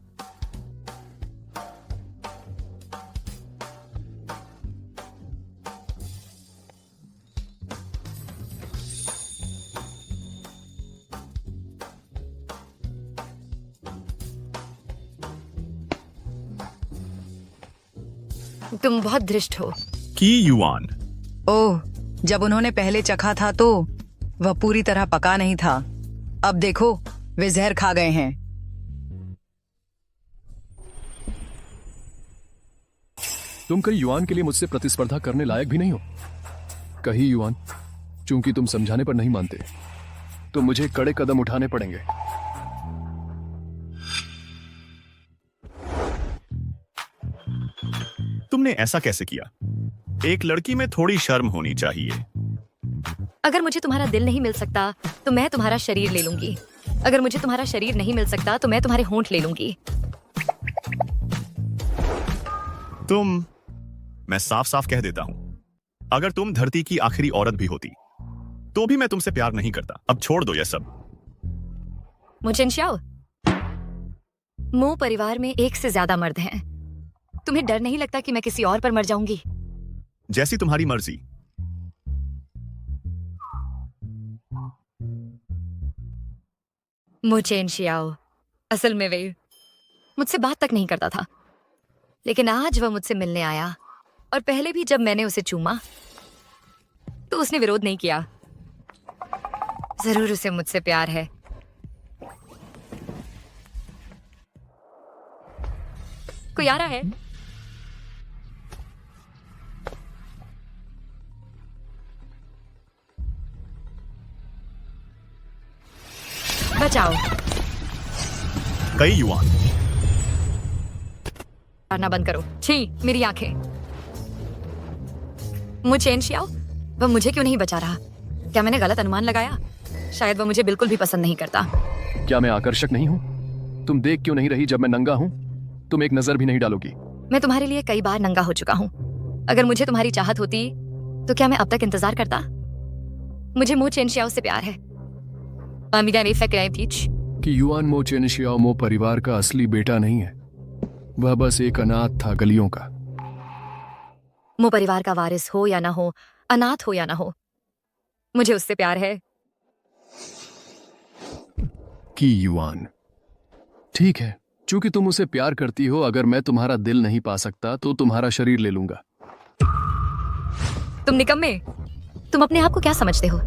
तुम बहुत धृष्ट हो। की युआन, ओह, जब उन्होंने पहले चखा था तो वह पूरी तरह पका नहीं था। अब देखो, वे जहर खा गए हैं। तुम कई युआन के लिए मुझसे प्रतिस्पर्धा करने लायक भी नहीं हो। कहीं युआन, चूंकि तुम समझाने पर नहीं मानते तो मुझे कड़े कदम उठाने पड़ेंगे। तुमने ऐसा कैसे किया? एक लड़की में थोड़ी शर्म होनी चाहिए। अगर मुझे तुम्हारा दिल नहीं मिल सकता तो मैं तुम्हारा शरीर ले लूंगी। अगर मुझे तुम्हारा शरीर नहीं मिल सकता तो मैं तुम्हारे होंठ ले लूंगी। तुम मैं साफ साफ कह देता हूं, अगर तुम धरती की आखिरी औरत भी होती तो भी मैं तुमसे प्यार नहीं करता। अब छोड़ दो यह सब। मुचेंशियाओ, मो परिवार में एक से ज्यादा मर्द हैं। तुम्हें डर नहीं लगता कि मैं किसी और पर मर जाऊंगी? जैसी तुम्हारी मर्जी। मुचेंशियाओ, असल में वे मुझसे बात तक नहीं करता था, लेकिन आज वह मुझसे मिलने आया, और पहले भी जब मैंने उसे चूमा तो उसने विरोध नहीं किया। जरूर उसे मुझसे प्यार है। कोई आ रहा है? बचाओ। कई युवान। मारना बंद करो। छी, मेरी आंखें। मुचेंशियाओ, वह मुझे क्यों नहीं बचा रहा? क्या मैंने गलत अनुमान लगाया? शायद वह मुझे बिल्कुल भी पसंद नहीं करता। क्या मैं आकर्षक नहीं हूँ? तुम देख क्यों नहीं रही जब मैं नंगा हूँ? तुम एक नजर भी नहीं डालोगी। मैं तुम्हारे लिए कई बार नंगा हो चुका हूँ। अगर मुझे तुम्हारी चाहत होती तो क्या मैं अब तक इंतजार करता? मुझे मुचेंशियाओ से प्यार है। कि युआन मो चेनशियाओ मो परिवार का असली बेटा नहीं है, वह बस एक अनाथ था गलियों का। मो परिवार का वारिस हो या ना हो, अनाथ हो या ना हो, मुझे उससे प्यार है। कि युआन, ठीक है, चूंकि तुम उसे प्यार करती हो, अगर मैं तुम्हारा दिल नहीं पा सकता तो तुम्हारा शरीर ले लूंगा। तुम निकम्मे, तुम अपने आप को क्या समझते हो?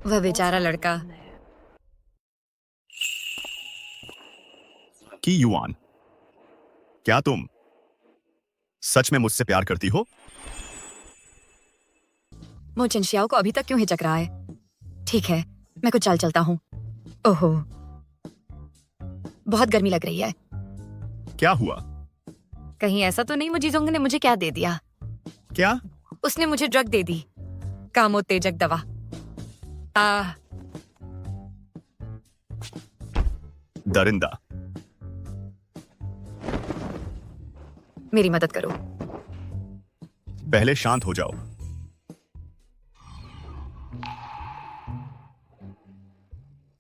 वह बेचारा लड़का। कि युआन, क्या तुम सच में मुझसे प्यार करती हो? मुचेंशियाओ को अभी तक क्यों हिचक रहा है? ठीक है, मैं कुछ चाल चलता हूँ। ओहो, बहुत गर्मी लग रही है। क्या हुआ? कहीं ऐसा तो नहीं मुजीजोंग ने मुझे क्या दे दिया? क्या? उसने मुझे ड्रग दे दी, कामोत्तेजक दवा। दरिंदा, मेरी मदद करो। पहले शांत हो जाओ।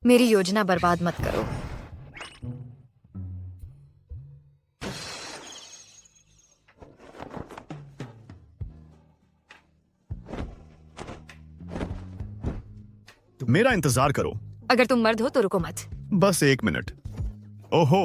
मेरी योजना बर्बाद मत करो। मेरा इंतजार करो। अगर तुम मर्द हो तो रुको मत। बस 1 मिनट। ओहो,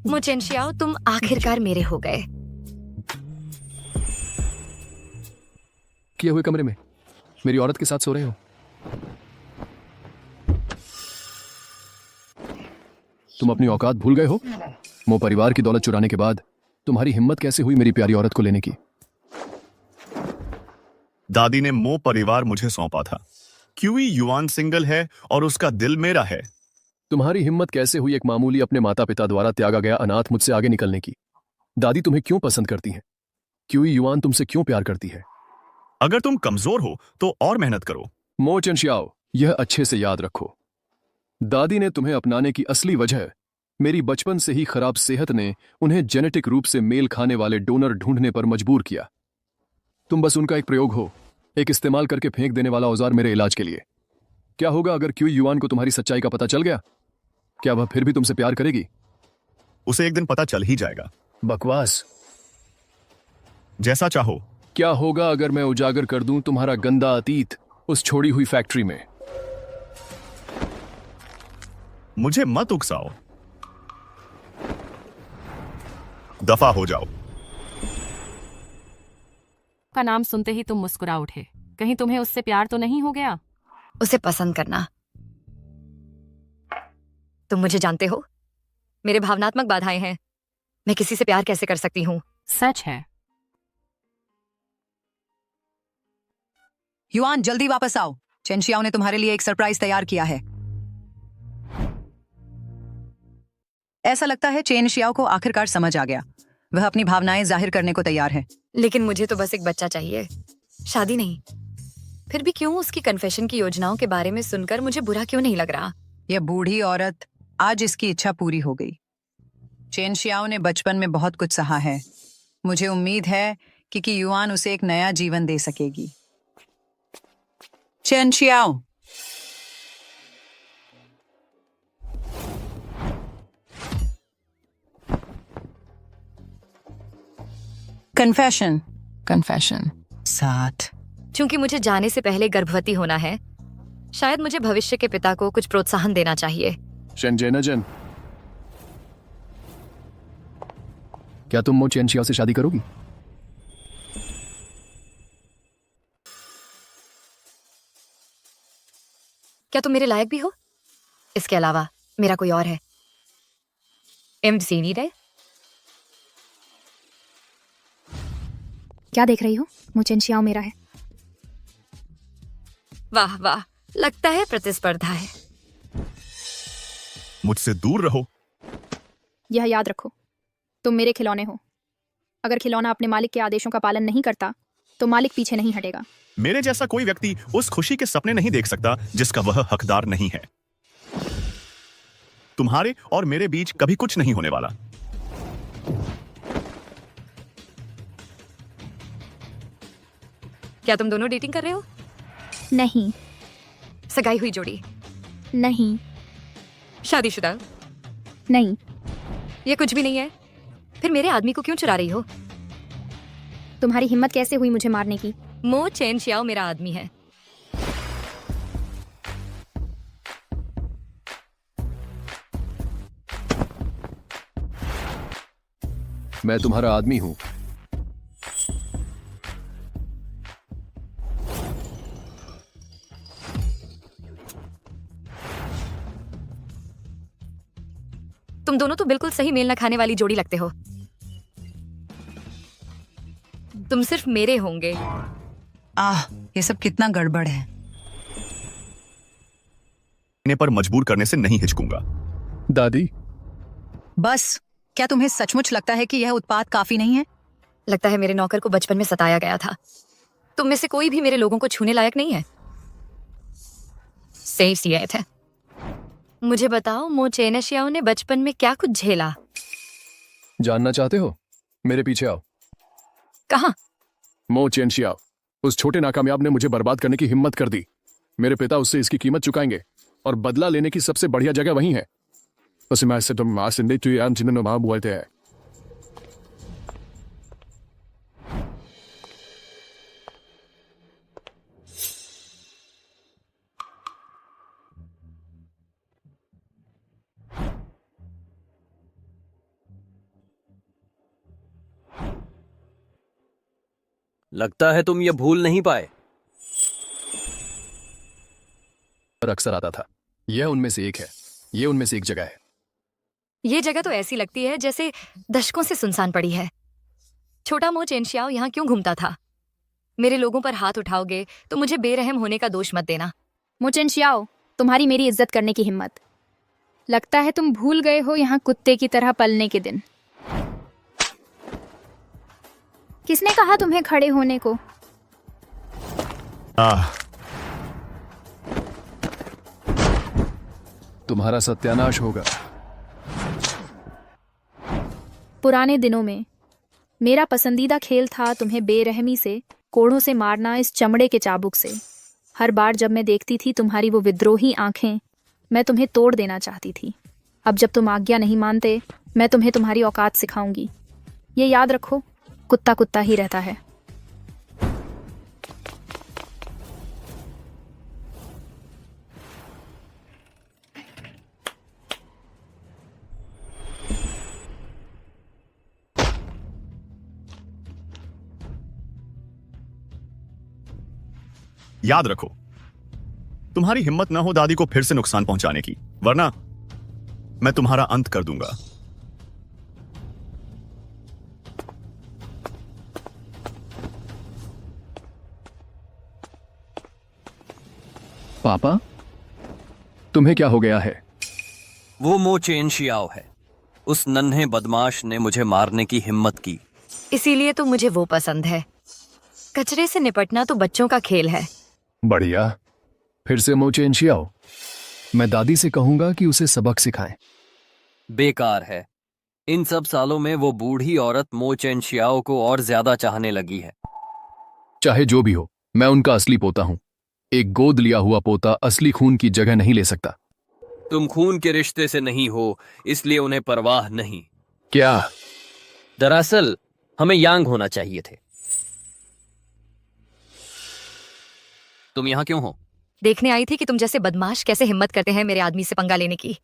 मुचेंशियाओ, तुम आखिरकार मेरे हो गए। किए हुए कमरे में मेरी औरत के साथ सो रहे हो। तुम अपनी औकात भूल गए हो? मो परिवार की दौलत चुराने के बाद तुम्हारी हिम्मत कैसे हुई मेरी प्यारी औरत को लेने की? दादी ने मो परिवार मुझे सौंपा था। क्योंकि युआन सिंगल है और उसका दिल मेरा है। तुम्हारी हिम्मत कैसे हुई एक मामूली अपने माता पिता द्वारा त्यागा गया अनाथ मुझसे आगे निकलने की? दादी तुम्हें क्यों पसंद करती हैं? क्यों युआन तुमसे क्यों प्यार करती है? अगर तुम कमजोर हो तो और मेहनत करो। मो चेनशियाओ, यह अच्छे से याद रखो, दादी ने तुम्हें अपनाने की असली वजह मेरी बचपन से ही खराब सेहत ने उन्हें जेनेटिक रूप से मेल खाने वाले डोनर ढूंढने पर मजबूर किया। तुम बस उनका एक प्रयोग हो, एक इस्तेमाल करके फेंक देने वाला औजार मेरे इलाज के लिए। क्या होगा अगर क्यू युआन को तुम्हारी सच्चाई का पता चल गया? क्या वह फिर भी तुमसे प्यार करेगी? उसे एक दिन पता चल ही जाएगा। बकवास। जैसा चाहो। क्या होगा अगर मैं उजागर कर दूं तुम्हारा गंदा अतीत उस छोड़ी हुई फैक्ट्री में? मुझे मत उकसाओ। दफा हो जाओ। का नाम सुनते ही तुम मुस्कुरा उठे। कहीं तुम्हें उससे प्यार तो नहीं हो गया? उसे पसंद करना। तुम मुझे जानते हो, मेरे भावनात्मक बाधाएं हैं। मैं किसी से प्यार कैसे कर सकती हूँ? सच है। युआन, जल्दी वापस आओ। चेन शियाओ ने तुम्हारे लिए एक सरप्राइज तैयार किया है। ऐसा लगता है चेन शियाओ को आखिरकार समझ आ गया। वह अपनी भावनाएं जाहिर करने को तैयार है। लेकिन मुझे तो बस एक बच्चा चाहिए, शादी नहीं। फिर भी क्यों उसकी कन्फेशन की योजनाओं के बारे में सुनकर मुझे बुरा क्यों नहीं लग रहा? यह बूढ़ी औरत, आज इसकी इच्छा पूरी हो गई। चेन शियाओ ने बचपन में बहुत कुछ सहा है। मुझे उम्मीद है कि युआन उसे एक नया जीवन दे सकेगी। Chain Xiao, confession. 7। क्योंकि मुझे जाने से पहले गर्भवती होना है, शायद मुझे भविष्य के पिता को कुछ प्रोत्साहन देना चाहिए। शेनजेनाजन, क्या तुम मो चेनशियाओ से शादी करोगी? क्या तुम मेरे लायक भी हो? इसके अलावा मेरा कोई और है? एमसी है? क्या देख रही हो? मुचेनशियाओ मेरा है। वाह वाह, लगता है प्रतिस्पर्धा है। मुझसे दूर रहो। यह याद रखो, तुम मेरे खिलौने हो। अगर खिलौना अपने मालिक के आदेशों का पालन नहीं करता तो मालिक पीछे नहीं हटेगा। मेरे जैसा कोई व्यक्ति उस खुशी के सपने नहीं देख सकता जिसका वह हकदार नहीं है। तुम्हारे और मेरे बीच कभी कुछ नहीं होने वाला। क्या तुम दोनों डेटिंग कर रहे हो? नहीं। सगाई हुई जोड़ी? नहीं। शादीशुदा? नहीं। ये कुछ भी नहीं है। फिर मेरे आदमी को क्यों चुरा रही हो? तुम्हारी हिम्मत कैसे हुई मुझे मारने की? मो चेन शियाओ मेरा आदमी है। मैं तुम्हारा आदमी हूं। तुम दोनों तो बिल्कुल सही मेल न खाने वाली जोड़ी लगते हो। तुम सिर्फ मेरे होंगे। ये सब कितना गड़बड़ है। इन्हें पर मजबूर करने से नहीं हिचकूंगा। दादी, बस, क्या तुम्हें सचमुच लगता है कि यह उत्पाद काफी नहीं है? लगता है मेरे नौकर को बचपन में सताया गया था। तुम में से कोई भी मेरे लोगों को छूने लायक नहीं है। सही सी थे। मुझे बताओ, मो चेनशियाओ ने बचपन में क्या कुछ झेला? जानना चाहते हो? मेरे पीछे आओ। कहाँ? मो चेनशियाओ, उस छोटे नाकामयाब ने मुझे बर्बाद करने की हिम्मत कर दी। मेरे पिता उससे इसकी कीमत चुकाएंगे और बदला लेने की सबसे बढ़िया जगह वही है। उसे मैं इससे तुम आसिंदे तु यान चिन्ह मा बोलते हैं। लगता है तुम ये भूल नहीं पाए। पर अक्सर आता था। यह उनमें से एक है। यह उनमें से एक जगह है। ये जगह तो ऐसी लगती है जैसे दशकों से सुनसान पड़ी है। छोटा मो चेनशियाओ यहाँ क्यों घूमता था? मेरे लोगों पर हाथ उठाओगे तो मुझे बेरहम होने का दोष मत देना। मुचेनशियाओ, तुम्हारी मेरी इज्जत करने की हिम्मत। लगता है तुम भूल गए हो यहाँ कुत्ते की तरह पलने के दिन। किसने कहा तुम्हें खड़े होने को? तुम्हारा सत्यानाश होगा। पुराने दिनों में मेरा पसंदीदा खेल था तुम्हें बेरहमी से कोड़ों से मारना, इस चमड़े के चाबुक से। हर बार जब मैं देखती थी तुम्हारी वो विद्रोही आंखें, मैं तुम्हें तोड़ देना चाहती थी। अब जब तुम आज्ञा नहीं मानते, मैं तुम्हें तुम्हारी औकात सिखाऊंगी। ये याद रखो, कुत्ता कुत्ता ही रहता है। याद रखो, तुम्हारी हिम्मत ना हो दादी को फिर से नुकसान पहुंचाने की, वरना मैं तुम्हारा अंत कर दूंगा। पापा, तुम्हें क्या हो गया है? वो मो चेन शियाओ है। उस नन्हे बदमाश ने मुझे मारने की हिम्मत की। इसीलिए तो मुझे वो पसंद है। कचरे से निपटना तो बच्चों का खेल है। बढ़िया, फिर से मो चेनशियाओ। मैं दादी से कहूंगा कि उसे सबक सिखाएं। बेकार है। इन सब सालों में वो बूढ़ी औरत मो चेन शियाओ को और ज्यादा चाहने लगी है। चाहे जो भी हो, मैं उनका असली पोता हूं। एक गोद लिया हुआ पोता असली खून की जगह नहीं ले सकता। तुम खून के रिश्ते से नहीं हो, इसलिए उन्हें परवाह नहीं। क्या? दरअसल हमें यांग होना चाहिए थे। तुम यहाँ क्यों हो? देखने आई थी कि तुम जैसे बदमाश कैसे हिम्मत करते हैं मेरे आदमी से पंगा लेने की।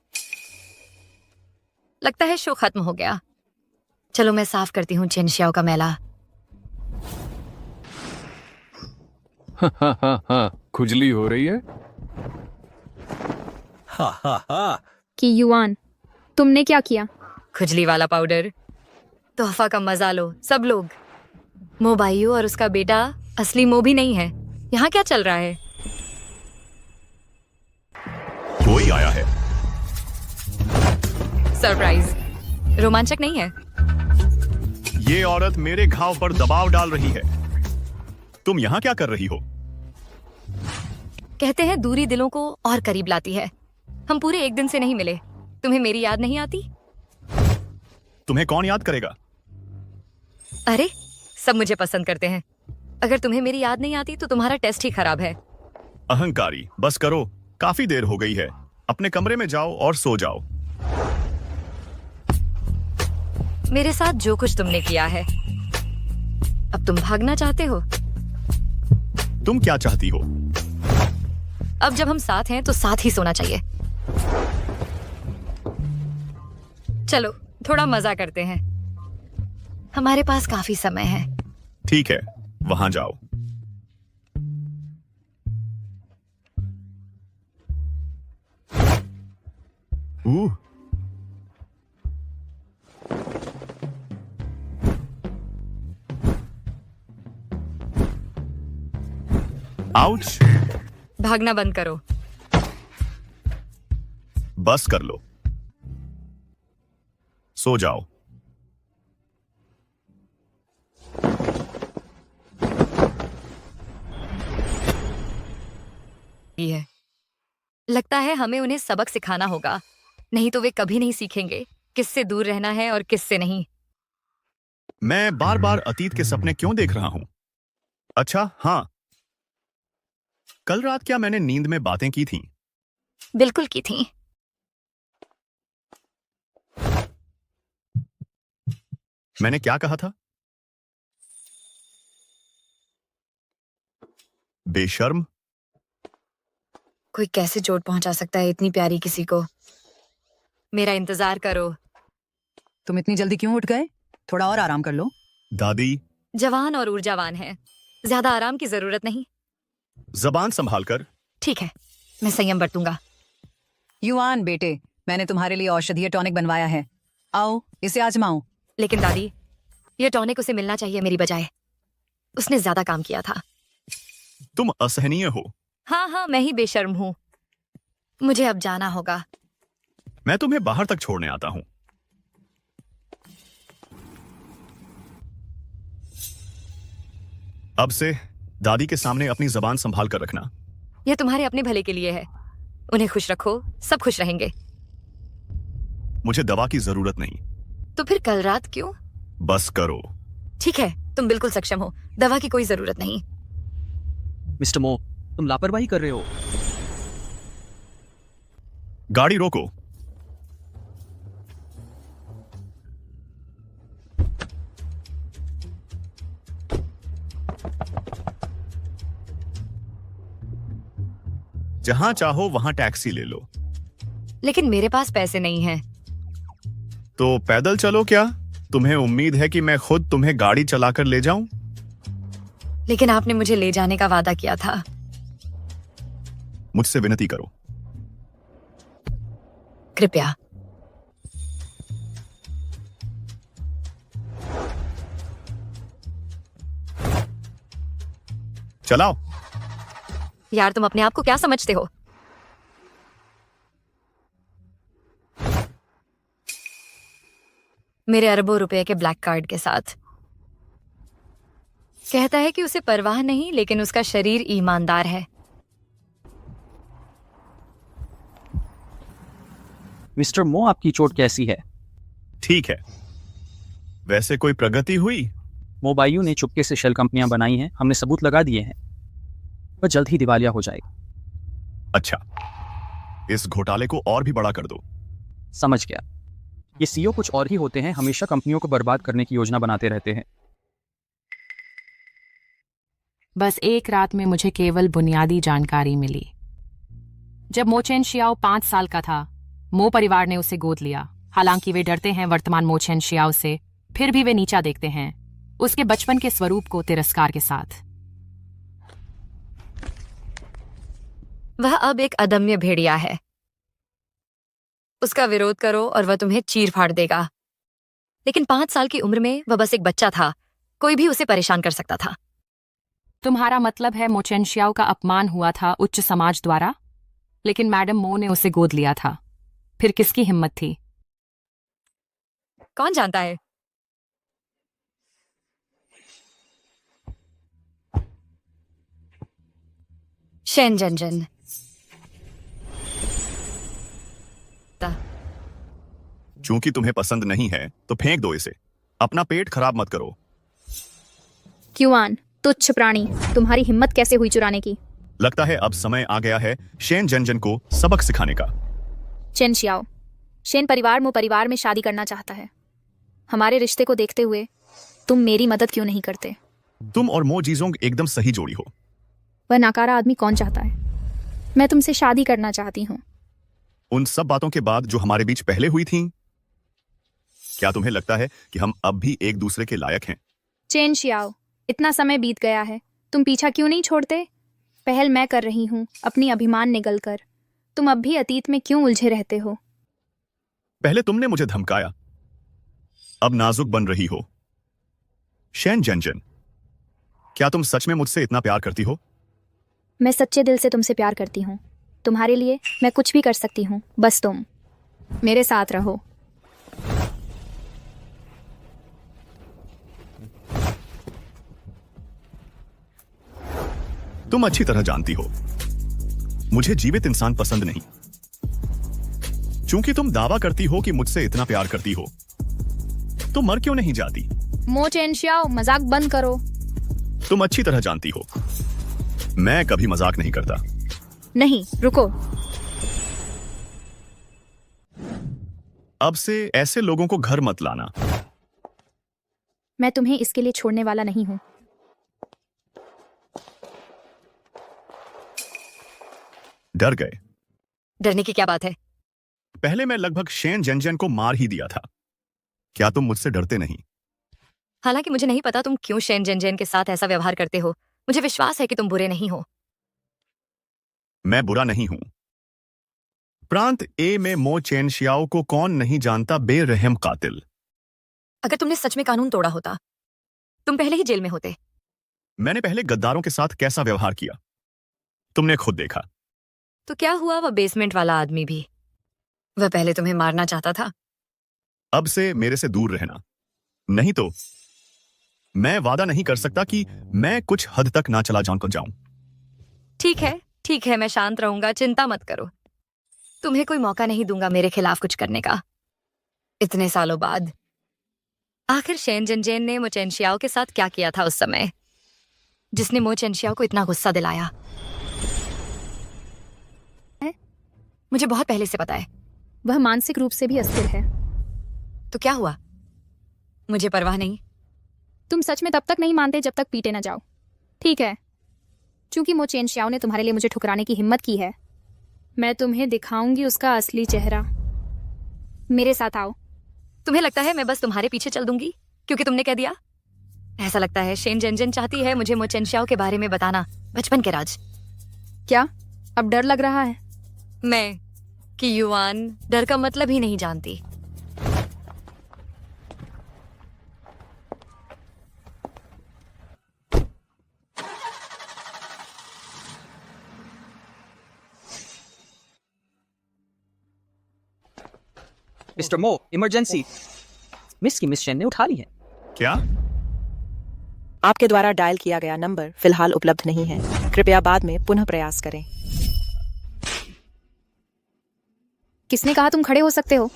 लगता है शो खत्म हो गया। चलो मैं साफ करती हूँ चेनशियाओ का मैला। खुजली हो रही है? हा हा हा। कि युआन, तुमने क्या किया? खुजली वाला पाउडर। तोहफा का मजा लो सब लोग। मो भाइयों और उसका बेटा असली मो भी नहीं है। यहाँ क्या चल रहा है? कोई आया है। सरप्राइज। रोमांचक नहीं है? ये औरत मेरे घाव पर दबाव डाल रही है। तुम यहाँ क्या कर रही हो? कहते हैं दूरी दिलों को और करीब लाती है। हम पूरे एक दिन से नहीं मिले। तुम्हें मेरी याद नहीं आती? तुम्हें कौन याद करेगा? अरे, सब मुझे पसंद करते हैं। अगर तुम्हें मेरी याद नहीं आती तो तुम्हारा टेस्ट ही खराब है। अहंकारी, बस करो। काफी देर हो गई है। अपने कमरे में जाओ और सो जाओ। मेरे साथ जो कुछ तुमने किया है, अब तुम भागना चाहते हो? तुम क्या चाहती हो? अब जब हम साथ हैं तो साथ ही सोना चाहिए। चलो थोड़ा मजा करते हैं। हमारे पास काफी समय है। ठीक है, वहां जाओ। आउच। भागना बंद करो। बस कर लो। सो जाओ। ये है। लगता है हमें उन्हें सबक सिखाना होगा, नहीं तो वे कभी नहीं सीखेंगे किससे दूर रहना है और किससे नहीं। मैं बार बार अतीत के सपने क्यों देख रहा हूं? अच्छा हाँ, कल रात क्या मैंने नींद में बातें की थीं? बिल्कुल की थी। मैंने क्या कहा था? बेशर्म। कोई कैसे चोट पहुंचा सकता है इतनी प्यारी किसी को? मेरा इंतजार करो। तुम इतनी जल्दी क्यों उठ गए? थोड़ा और आराम कर लो। दादी, जवान और ऊर्जावान है, ज्यादा आराम की जरूरत नहीं। जबान संभाल कर। ठीक है, मैं संयम बरतूंगा। युआन बेटे, मैंने तुम्हारे लिए औषधीय टॉनिक बनवाया है। आओ इसे आजमाओ। लेकिन दादी, ये टॉनिक उसे मिलना चाहिए मेरी बजाय। उसने ज्यादा काम किया था। तुम असहनीय हो। हाँ हाँ, मैं ही बेशर्म हूँ। मुझे अब जाना होगा। मैं तुम्हें बाहर तक छोड़ने आता हूं। अब से दादी के सामने अपनी जबान संभाल कर रखना। यह तुम्हारे अपने भले के लिए है। उन्हें खुश रखो, सब खुश रहेंगे। मुझे दवा की जरूरत नहीं। तो फिर कल रात क्यों? बस करो। ठीक है, तुम बिल्कुल सक्षम हो। दवा की कोई जरूरत नहीं। मिस्टर मो, तुम लापरवाही कर रहे हो। गाड़ी रोको। जहां चाहो वहां टैक्सी ले लो। लेकिन मेरे पास पैसे नहीं हैं। तो पैदल चलो क्या? तुम्हें उम्मीद है कि मैं खुद तुम्हें गाड़ी चलाकर ले जाऊं? लेकिन आपने मुझे ले जाने का वादा किया था। मुझसे विनती करो। कृपया। चलाओ। यार तुम अपने आप को क्या समझते हो? मेरे अरबों रुपए के ब्लैक कार्ड के साथ कहता है कि उसे परवाह नहीं, लेकिन उसका शरीर ईमानदार है। मिस्टर मो, आपकी चोट कैसी है? ठीक है। वैसे कोई प्रगति हुई? मोबाइयू ने चुपके से शेल कंपनियां बनाई हैं, हमने सबूत लगा दिए हैं। वह जल्द ही दिवालिया हो जाएगा। अच्छा, इस घोटाले को और भी बड़ा कर दो। समझ गया। ये सीईओ कुछ और ही होते हैं, हमेशा कंपनियों को बर्बाद करने की योजना बनाते रहते हैं। बस एक रात में मुझे केवल बुनियादी जानकारी मिली। जब मो चेन शियाओ 5 साल का था, मो परिवार ने उसे गोद लिया। हालांकि वे डरते हैं वर्तमान मो चेन शियाओ से, फिर भी वे नीचा देखते हैं उसके बचपन के स्वरूप को तिरस्कार के साथ। वह अब एक अदम्य भेड़िया है। उसका विरोध करो और वह तुम्हें चीर फाड़ देगा। लेकिन 5 साल की उम्र में वह बस एक बच्चा था, कोई भी उसे परेशान कर सकता था। तुम्हारा मतलब है मो चेन शियाओ का अपमान हुआ था उच्च समाज द्वारा, लेकिन मैडम मो ने उसे गोद लिया था। फिर किसकी हिम्मत थी? कौन जानता है? Shane Zanjan. चूंकि तुम्हें पसंद नहीं है तो फेंक दो इसे। अपना पेट खराब मत करो। क्यूआन, तुच्छ प्राणी, तुम्हारी हिम्मत कैसे हुई चुराने की? लगता है अब समय आ गया है शेन जंजन को सबक सिखाने का। चेन शियाओ, शेन परिवार मो परिवार में शादी करना चाहता है। हमारे रिश्ते को देखते हुए तुम मेरी मदद क्यों नहीं करते? तुम और मो जीजोंग एकदम सही जोड़ी हो। वह नाकारा आदमी कौन चाहता है? मैं तुमसे शादी करना चाहती हूँ। उन सब बातों के बाद जो हमारे बीच पहले हुई थीं, क्या तुम्हें लगता है कि हम अब भी एक दूसरे के लायक हैं? चेन शियाओ, इतना समय बीत गया है, तुम पीछा क्यों नहीं छोड़ते? पहल मैं कर रही हूँ, अपनी अभिमान निगल कर। तुम अब भी अतीत में क्यों उलझे रहते हो? पहले तुमने मुझे धमकाया, अब नाजुक बन रही हो। शेन जंजन, क्या तुम सच में मुझसे इतना प्यार करती हो? मैं सच्चे दिल से तुमसे प्यार करती हूँ। तुम्हारे लिए मैं कुछ भी कर सकती हूँ, बस तुम मेरे साथ रहो। तुम अच्छी तरह जानती हो मुझे जीवित इंसान पसंद नहीं। चूंकि तुम दावा करती हो कि मुझसे इतना प्यार करती हो, तो मर क्यों नहीं जाती? मो चेन शियाओ, मजाक बंद करो। तुम अच्छी तरह जानती हो मैं कभी मजाक नहीं करता। नहीं, रुको। अब से ऐसे लोगों को घर मत लाना। मैं तुम्हें इसके लिए छोड़ने वाला नहीं हूँ। डर गए? डरने की क्या बात है? पहले मैं लगभग शेन जंजन को मार ही दिया था। क्या तुम मुझसे डरते नहीं? हालांकि मुझे नहीं पता तुम क्यों शेन जंजन के साथ ऐसा व्यवहार करते हो। मुझे विश्वास है कि तुम बुरे नहीं हो। मैं बुरा नहीं हूं। प्रांत ए में मो चेन शियाओ को कौन नहीं जानता बेरहम कातिल। अगर तुमने सच में कानून तोड़ा होता, तुम पहले ही जेल में होते। मैंने पहले गद्दारों के साथ कैसा व्यवहार किया, तुमने खुद देखा। तो क्या हुआ, वह बेसमेंट वाला आदमी भी? वह पहले तुम्हें मारना चाहता था। अब से मेरे से दूर रहना, नहीं तो मैं वादा नहीं कर सकता कि मैं कुछ हद तक ना चला जाऊं। ठीक है, मैं शांत रहूंगा, चिंता मत करो। तुम्हें कोई मौका नहीं दूंगा मेरे खिलाफ कुछ करने का। इतने सालों बाद आखिर शेन जंजन ने मो चेन शियाओ के साथ क्या किया था उस समय, जिसने मो चेन शियाओ को इतना गुस्सा दिलाया? मुझे बहुत पहले से पता है। वह मानसिक रूप से भी अस्थिर है। तो क्या हुआ? मुझे परवाह नहीं। तुम सच में तब तक नहीं मानते जब तक पीटे न जाओ। ठीक है, चूंकि मो चेन शियाओ ने तुम्हारे लिए मुझे ठुकराने की हिम्मत की है, मैं तुम्हें दिखाऊंगी उसका असली चेहरा। मेरे साथ आओ। तुम्हें लगता है मैं बस तुम्हारे पीछे चल दूंगी क्योंकि तुमने कह दिया? ऐसा लगता है शेन जंजन चाहती है मुझे मो चेन शियाओ के बारे में बताना, बचपन के राज। क्या अब डर लग रहा है? मैं कि युआन डर का मतलब ही नहीं जानती। मिस्टर मो, इमरजेंसी। मिस की मिस चेन ने उठा ली है। क्या? आपके द्वारा डायल किया गया नंबर फिलहाल उपलब्ध नहीं है, कृपया बाद में पुनः प्रयास करें। किसने कहा तुम खड़े हो सकते हो?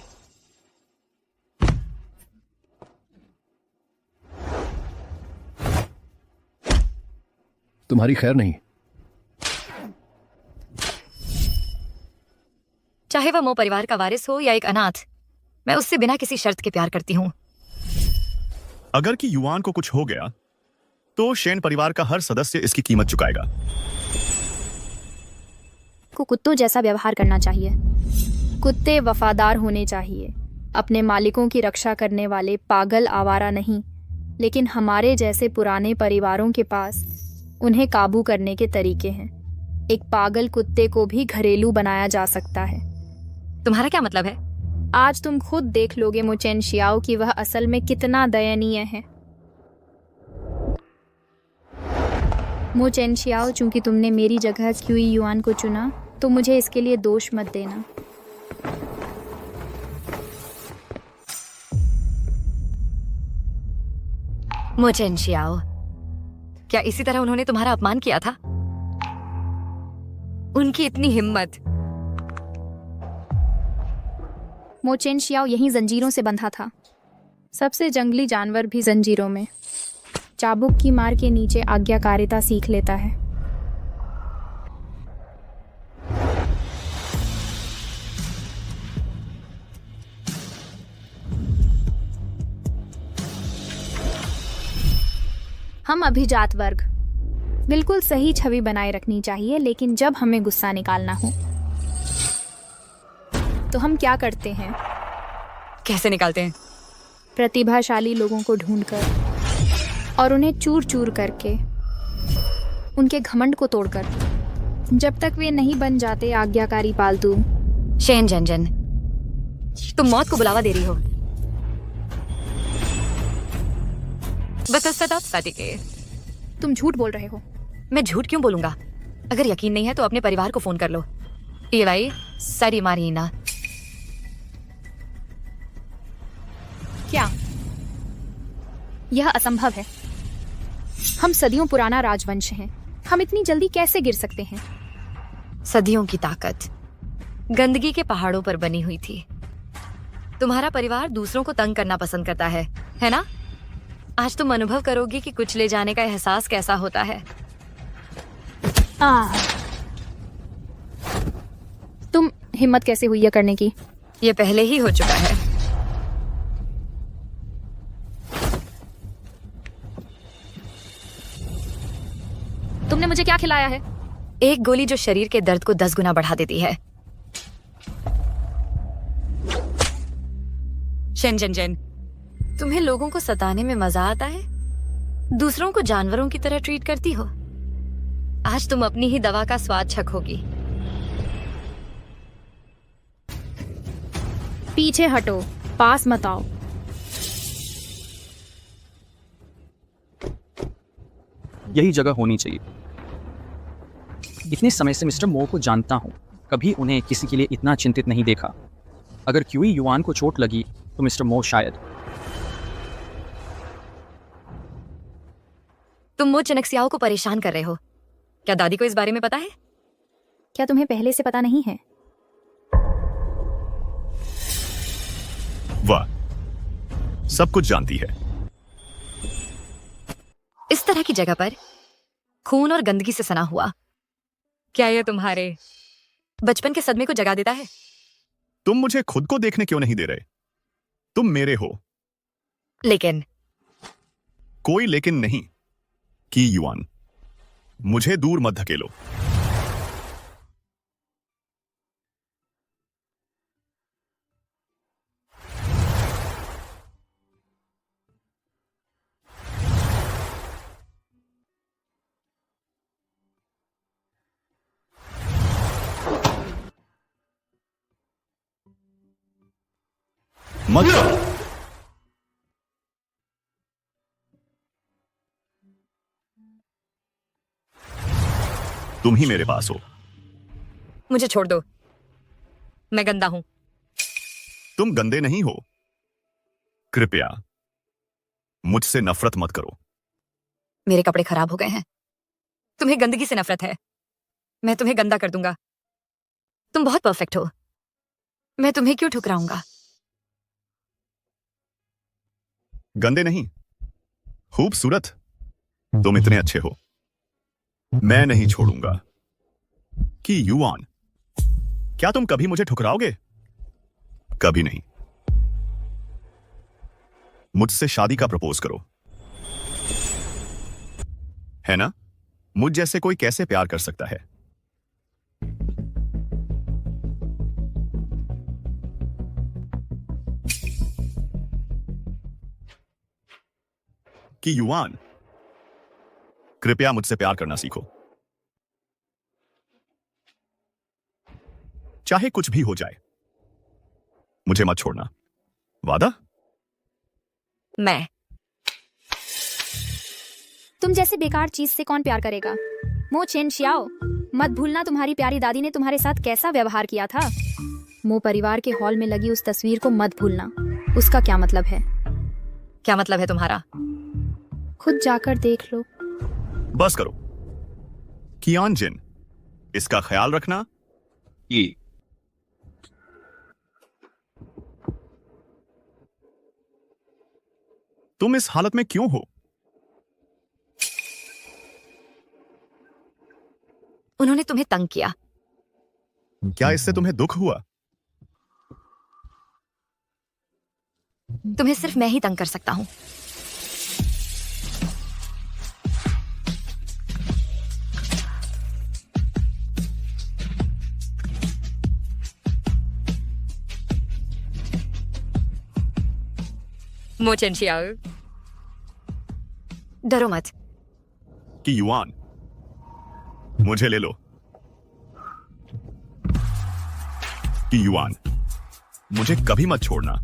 तुम्हारी खैर नहीं। चाहे वह मो परिवार का वारिस हो या एक अनाथ, मैं उससे बिना किसी शर्त के प्यार करती हूँ। अगर कि युआन को कुछ हो गया तो शेन परिवार का हर सदस्य इसकी कीमत चुकाएगा। को कुत्तों जैसा व्यवहार करना चाहिए। कुत्ते वफादार होने चाहिए, अपने मालिकों की रक्षा करने वाले, पागल आवारा नहीं। लेकिन हमारे जैसे पुराने परिवारों के पास उन्हें काबू करने के तरीके हैं। एक पागल कुत्ते को भी घरेलू बनाया जा सकता है। तुम्हारा क्या मतलब है? आज तुम खुद देख लोगे मोचेन शियाओ कि वह असल में कितना दयनीय है। मोचेन शियाओ, चूंकि तुमने मेरी जगह क्यूई युआन को चुना तो मुझे इसके लिए दोष मत देना। मोचेन शियाओ, क्या इसी तरह उन्होंने तुम्हारा अपमान किया था? उनकी इतनी हिम्मत। मोचेन शियाओ यहीं जंजीरों से बंधा था। सबसे जंगली जानवर भी जंजीरों में। चाबुक की मार के नीचे आज्ञाकारिता सीख लेता है। हम अभिजात वर्ग, बिल्कुल सही छवि बनाए रखनी चाहिए, लेकिन जब हमें गुस्सा निकालना हो तो हम क्या करते हैं? कैसे निकालते हैं? प्रतिभाशाली लोगों को ढूंढकर और उन्हें चूर चूर करके, उनके घमंड को तोड़कर, जब तक वे नहीं बन जाते आज्ञाकारी पालतू। शेन जंजन, तुम मौत को बुलावा दे रही हो। के तुम झूठ बोल रहे हो। मैं झूठ क्यों बोलूंगा? अगर यकीन नहीं है तो अपने परिवार को फोन कर लो। ये भाई सारी मारीना। क्या यह असंभव है? हम सदियों पुराना राजवंश हैं। हम इतनी जल्दी कैसे गिर सकते हैं? सदियों की ताकत गंदगी के पहाड़ों पर बनी हुई थी। तुम्हारा परिवार दूसरों को तंग करना पसंद करता है ना? आज तुम अनुभव करोगी कि कुछ ले जाने का एहसास कैसा होता है। तुम हिम्मत कैसे हुई यह करने की? ये पहले ही हो चुका है। तुमने मुझे क्या खिलाया है? एक गोली जो शरीर के दर्द को 10 गुना बढ़ा देती है। शेनजन, तुम्हें लोगों को सताने में मजा आता है? दूसरों को जानवरों की तरह ट्रीट करती हो। आज तुम अपनी ही दवा का स्वाद चखोगी। पीछे हटो, पास मत आओ। यही जगह होनी चाहिए। इतने समय से मिस्टर मो को जानता हूं, कभी उन्हें किसी के लिए इतना चिंतित नहीं देखा। अगर क्यूई युआन को चोट लगी तो मिस्टर मो शायद। तुम मो चनक्सियाओ को परेशान कर रहे हो। क्या दादी को इस बारे में पता है? क्या तुम्हें पहले से पता नहीं है? वाह, सब कुछ जानती है। इस तरह की जगह पर खून और गंदगी से सना हुआ, क्या यह तुम्हारे बचपन के सदमे को जगा देता है? तुम मुझे खुद को देखने क्यों नहीं दे रहे? तुम मेरे हो। लेकिन कोई लेकिन नहीं कि युआन, मुझे दूर मत धकेलो। मत करो। तुम ही मेरे पास हो। मुझे छोड़ दो, मैं गंदा हूं। तुम गंदे नहीं हो। कृपया मुझसे नफरत मत करो। मेरे कपड़े खराब हो गए हैं। तुम्हें गंदगी से नफरत है। मैं तुम्हें गंदा कर दूंगा। तुम बहुत परफेक्ट हो। मैं तुम्हें क्यों ठुकराऊंगा? गंदे नहीं, खूबसूरत। तुम इतने अच्छे हो। मैं नहीं छोड़ूंगा। कि युआन, क्या तुम कभी मुझे ठुकराओगे? कभी नहीं। मुझसे शादी का प्रपोज करो। है ना? मुझ जैसे कोई कैसे प्यार कर सकता है? कि युआन, कृपया मुझसे प्यार करना सीखो। चाहे कुछ भी हो जाए, मुझे मत छोड़ना। वादा? मैं तुम जैसे बेकार चीज से कौन प्यार करेगा? मो चेन शियाओ, मत भूलना तुम्हारी प्यारी दादी ने तुम्हारे साथ कैसा व्यवहार किया था। मो परिवार के हॉल में लगी उस तस्वीर को मत भूलना। उसका क्या मतलब है? क्या मतलब है तुम्हारा? खुद जाकर देख लो। बस करो। कियान जिन, इसका ख्याल रखना। ये तुम इस हालत में क्यों हो? उन्होंने तुम्हें तंग किया। क्या इससे तुम्हें दुख हुआ? तुम्हें सिर्फ मैं ही तंग कर सकता हूं। मो चेन शियाओ, डरो मत। कि युआन, मुझे ले लो। कि युआन, मुझे कभी मत छोड़ना।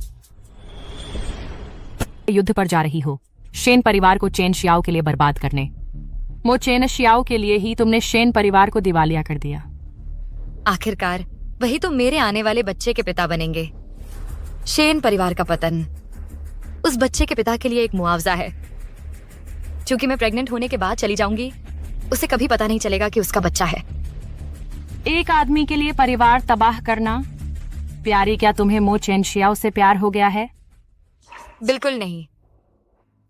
युद्ध पर जा रही हो शेन परिवार को चेन शियाओ के लिए बर्बाद करने। मो चेन शियाओ के लिए ही तुमने शेन परिवार को दिवालिया कर दिया। आखिरकार वही तो मेरे आने वाले बच्चे के पिता बनेंगे। शेन परिवार का पतन उस बच्चे के पिता के लिए एक मुआवजा है। क्योंकि मैं प्रेग्नेंट होने के बाद चली जाऊंगी, उसे कभी पता नहीं चलेगा कि उसका बच्चा है। एक आदमी के लिए परिवार तबाह करना। प्यारी, क्या तुम्हें मो चेन शियाओ से प्यार हो गया है? बिल्कुल नहीं।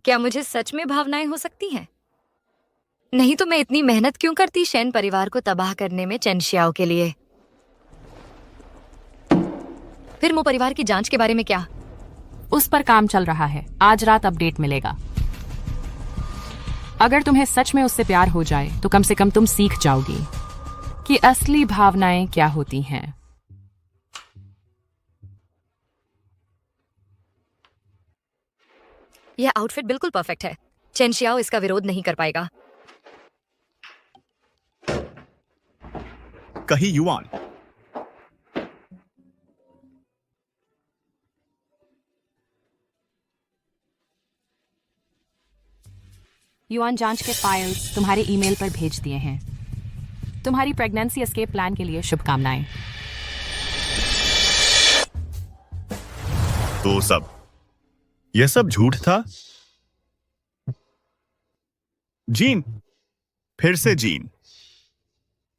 क्या मुझे सच में भावनाएं हो सकती हैं? नहीं तो मैं इतनी मेहनत क्यों करती शेन परिवार को तबाह करने में चेन शियाओ के लिए? फिर मो परिवार की जांच के बारे में क्या? उस पर काम चल रहा है। आज रात अपडेट मिलेगा। अगर तुम्हें सच में उससे प्यार हो जाए तो कम से कम तुम सीख जाओगी कि असली भावनाएं क्या होती हैं। यह आउटफिट बिल्कुल परफेक्ट है। चेन शियाओ इसका विरोध नहीं कर पाएगा। कहीं युआन, युआन जांच के फाइल्स तुम्हारे ईमेल पर भेज दिए हैं। तुम्हारी प्रेगनेंसी एस्केप प्लान के लिए शुभकामनाएं। तो यह सब झूठ था? जीन, फिर से जीन।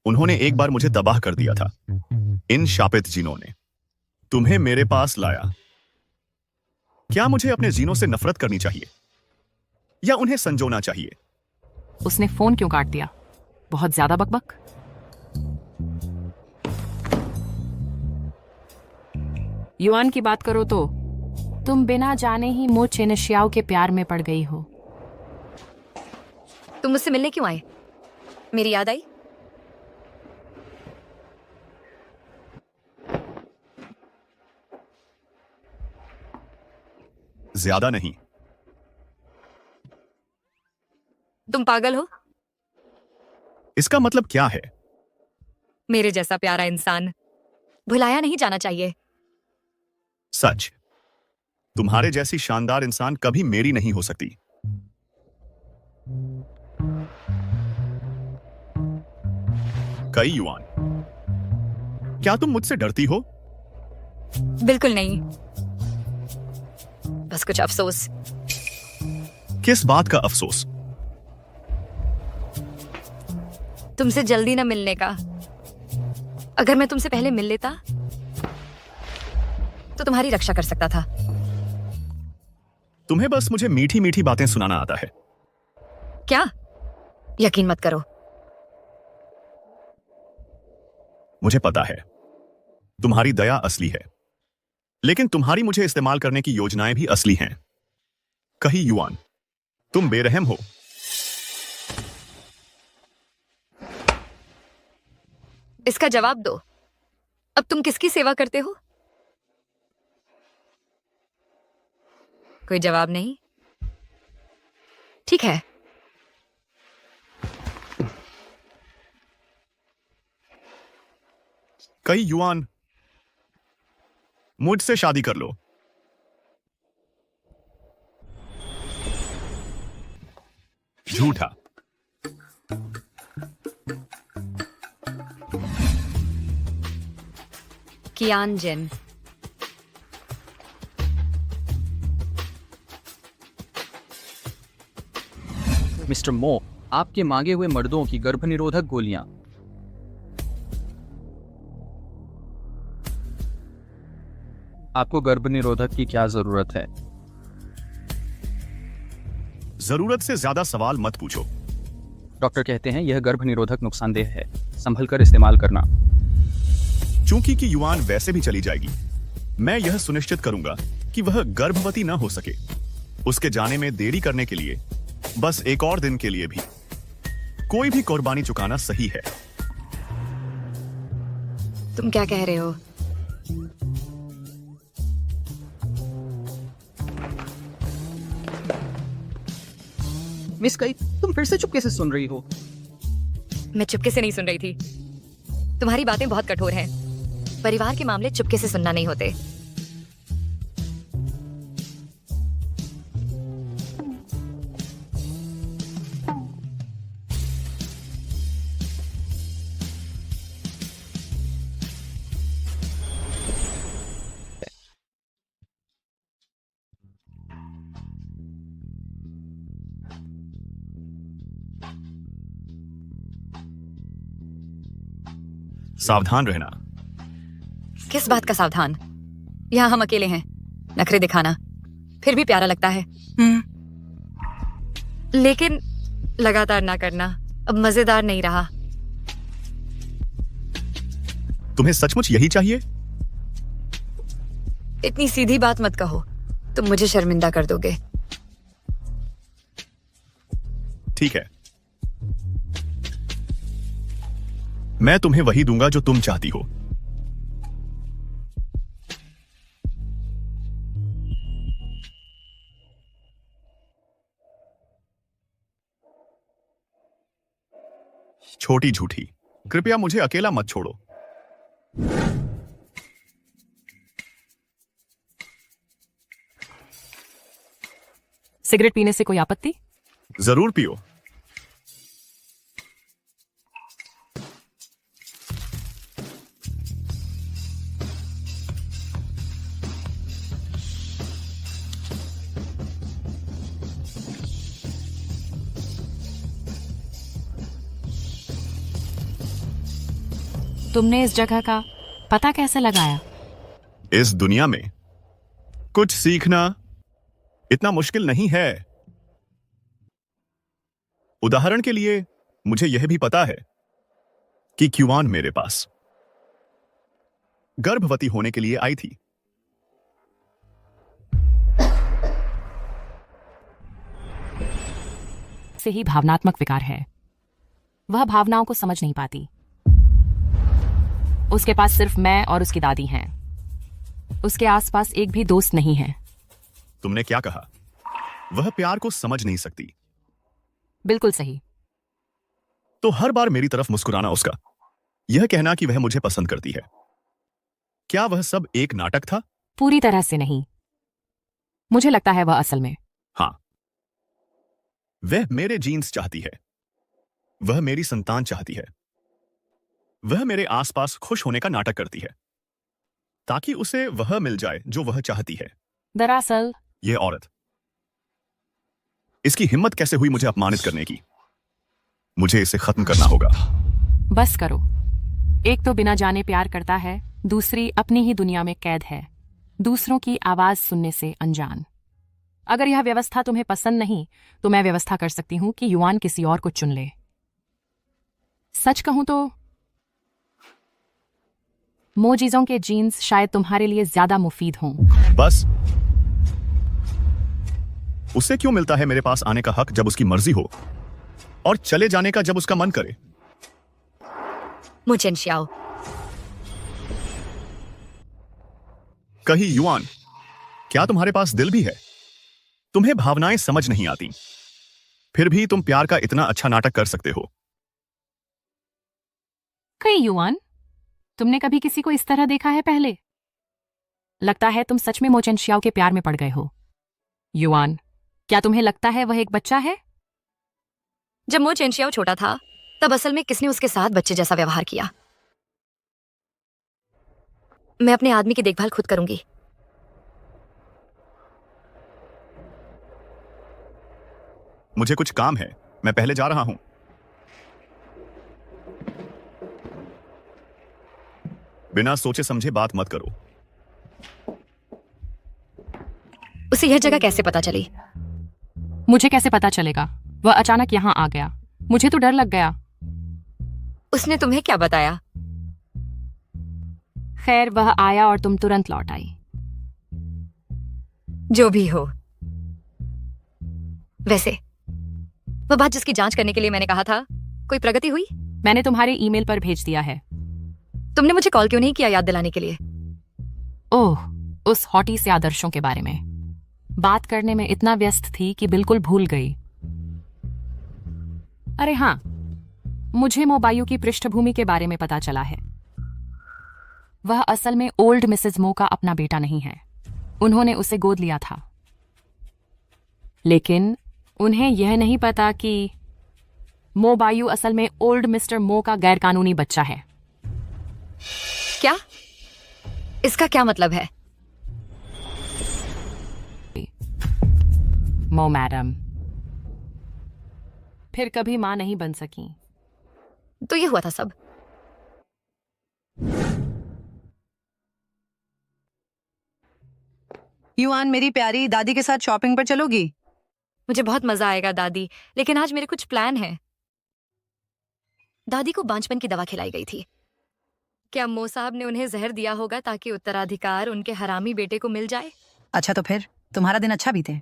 उन्होंने एक बार मुझे तबाह कर दिया था। इन शापित जीनों ने तुम्हें मेरे पास लाया। क्या मुझे अपने जीनों से नफरत करनी चाहिए या उन्हें संजोना चाहिए? उसने फोन क्यों काट दिया? बहुत ज्यादा बकबक। युआन की बात करो तो तुम बिना जाने ही मो चेन शियाओ के प्यार में पड़ गई हो। तुम मुझसे मिलने क्यों आए? मेरी याद आई? ज्यादा नहीं। तुम पागल हो? इसका मतलब क्या है? मेरे जैसा प्यारा इंसान भुलाया नहीं जाना चाहिए। सच, तुम्हारे जैसी शानदार इंसान कभी मेरी नहीं हो सकती। कई युआन, क्या तुम मुझसे डरती हो? बिल्कुल नहीं। बस कुछ अफसोस। किस बात का अफसोस? तुमसे जल्दी न मिलने का। अगर मैं तुमसे पहले मिल लेता तो तुम्हारी रक्षा कर सकता था। तुम्हें बस मुझे मीठी मीठी बातें सुनाना आता है। क्या? यकीन मत करो। मुझे पता है तुम्हारी दया असली है, लेकिन तुम्हारी मुझे इस्तेमाल करने की योजनाएं भी असली हैं। कहीं युआन, तुम बेरहम हो। इसका जवाब दो। अब तुम किसकी सेवा करते हो? कोई जवाब नहीं? ठीक है। कहीं युआन, मुझसे शादी कर लो। झूठा। कियान जिन। मिस्टर मो, आपके मांगे हुए मर्दों की गर्भनिरोधक गोलियां। आपको गर्भनिरोधक की क्या जरूरत है? जरूरत से ज्यादा सवाल मत पूछो। डॉक्टर कहते हैं यह गर्भनिरोधक नुकसानदेह है, संभल कर इस्तेमाल करना। चूंकि कि युआन वैसे भी चली जाएगी, मैं यह सुनिश्चित करूंगा कि वह गर्भवती न हो सके। उसके जाने में देरी करने के लिए, बस एक और दिन के लिए भी, कोई भी कुर्बानी चुकाना सही है। तुम क्या कह रहे हो? मिस कई, तुम फिर से चुपके से सुन रही हो। मैं चुपके से नहीं सुन रही थी। तुम्हारी बातें बहुत कठोर हैं। परिवार के मामले चुपके से सुनना नहीं होते। सावधान रहना। किस बात का सावधान? यहाँ हम अकेले हैं। नखरे दिखाना फिर भी प्यारा लगता है। लेकिन लगातार ना करना अब मजेदार नहीं रहा। तुम्हें सचमुच यही चाहिए? इतनी सीधी बात मत कहो, तुम मुझे शर्मिंदा कर दोगे। ठीक है, मैं तुम्हें वही दूंगा जो तुम चाहती हो। छोटी झूठी, कृपया मुझे अकेला मत छोड़ो। सिगरेट पीने से कोई आपत्ति? जरूर पियो। तुमने इस जगह का पता कैसे लगाया? इस दुनिया में कुछ सीखना इतना मुश्किल नहीं है। उदाहरण के लिए, मुझे यह भी पता है कि क्यूआन मेरे पास गर्भवती होने के लिए आई थी। से ही भावनात्मक विकार है। वह भावनाओं को समझ नहीं पाती। उसके पास सिर्फ मैं और उसकी दादी हैं। उसके आसपास एक भी दोस्त नहीं है। तुमने क्या कहा? वह प्यार को समझ नहीं सकती। बिल्कुल सही। तो हर बार मेरी तरफ मुस्कुराना उसका, यह कहना कि वह मुझे पसंद करती है। क्या वह सब एक नाटक था? पूरी तरह से नहीं। मुझे लगता है वह असल में। हाँ, वह मेरे जीन्स चाहती है। वह मेरी संतान चाहती है। वह मेरे आसपास खुश होने का नाटक करती है ताकि उसे वह मिल जाए जो वह चाहती है। दरअसल ये औरत, इसकी हिम्मत कैसे हुई मुझे अपमानित करने की? मुझे इसे खत्म करना होगा। बस करो। एक तो बिना जाने प्यार करता है, दूसरी अपनी ही दुनिया में कैद है, दूसरों की आवाज सुनने से अनजान। अगर यह व्यवस्था तुम्हें पसंद नहीं तो मैं व्यवस्था कर सकती हूं कि युआन किसी और को चुन ले। सच कहूं तो मोजीजों के जीन्स शायद तुम्हारे लिए ज्यादा मुफीद हों। बस उसे क्यों मिलता है मेरे पास आने का हक जब उसकी मर्जी हो, और चले जाने का जब उसका मन करे? मो चेनशियाओ, कही युआन, क्या तुम्हारे पास दिल भी है? तुम्हें भावनाएं समझ नहीं आती, फिर भी तुम प्यार का इतना अच्छा नाटक कर सकते हो। कई युआन, तुमने कभी किसी को इस तरह देखा है पहले? लगता है तुम सच में मो चेनशियाओ के प्यार में पड़ गए हो। युआन, क्या तुम्हें लगता है वह एक बच्चा है? जब मो चेनशियाओ छोटा था तब असल में किसने उसके साथ बच्चे जैसा व्यवहार किया? मैं अपने आदमी की देखभाल खुद करूंगी। मुझे कुछ काम है, मैं पहले जा रहा हूं। बिना सोचे समझे बात मत करो। उसे यह जगह कैसे पता चली? मुझे कैसे पता चलेगा? वह अचानक यहां आ गया, मुझे तो डर लग गया। उसने तुम्हें क्या बताया? खैर, वह आया और तुम तुरंत लौट आई। जो भी हो। वैसे वह बात जिसकी जांच करने के लिए मैंने कहा था, कोई प्रगति हुई? मैंने तुम्हारे ईमेल पर भेज दिया है। तुमने मुझे कॉल क्यों नहीं किया याद दिलाने के लिए? ओह, उस हॉटी से आदर्शों के बारे में बात करने में इतना व्यस्त थी कि बिल्कुल भूल गई। अरे हां, मुझे मोबायू की पृष्ठभूमि के बारे में पता चला है। वह असल में ओल्ड मिसेस मो का अपना बेटा नहीं है। उन्होंने उसे गोद लिया था, लेकिन उन्हें यह नहीं पता कि मोबायू असल में ओल्ड मिस्टर मो का गैरकानूनी बच्चा है। क्या? इसका क्या मतलब है? मो मैडम फिर कभी मां नहीं बन सकी। तो ये हुआ था सब। युआन, मेरी प्यारी, दादी के साथ शॉपिंग पर चलोगी? मुझे बहुत मजा आएगा दादी, लेकिन आज मेरे कुछ प्लान हैं। दादी को बांझपन की दवा खिलाई गई थी। क्या मो साहब ने उन्हें जहर दिया होगा ताकि उत्तराधिकार उनके हरामी बेटे को मिल जाए? अच्छा, तो फिर तुम्हारा दिन अच्छा बीते।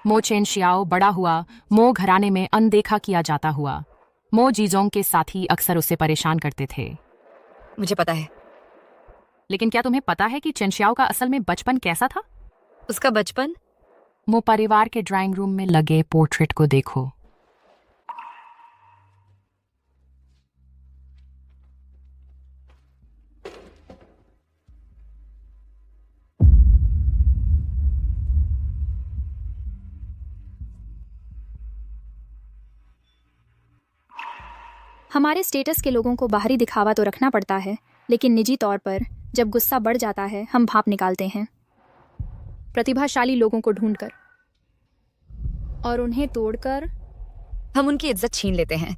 मो चेनशियाओ बड़ा हुआ मो घराने में अनदेखा किया जाता हुआ। मो जीजोंग के साथी अक्सर उसे परेशान करते थे। मुझे पता है। लेकिन क्या तुम्हें पता है कि चेनशियाओ का असल में बचपन कैसा था? उसका बचपन? मो परिवार के ड्राइंग रूम में लगे पोर्ट्रेट को देखो। हमारे स्टेटस के लोगों को बाहरी दिखावा तो रखना पड़ता है, लेकिन निजी तौर पर जब गुस्सा बढ़ जाता है हम भाप निकालते हैं, प्रतिभाशाली लोगों को ढूंढकर और उन्हें तोड़कर हम उनकी इज्जत छीन लेते हैं।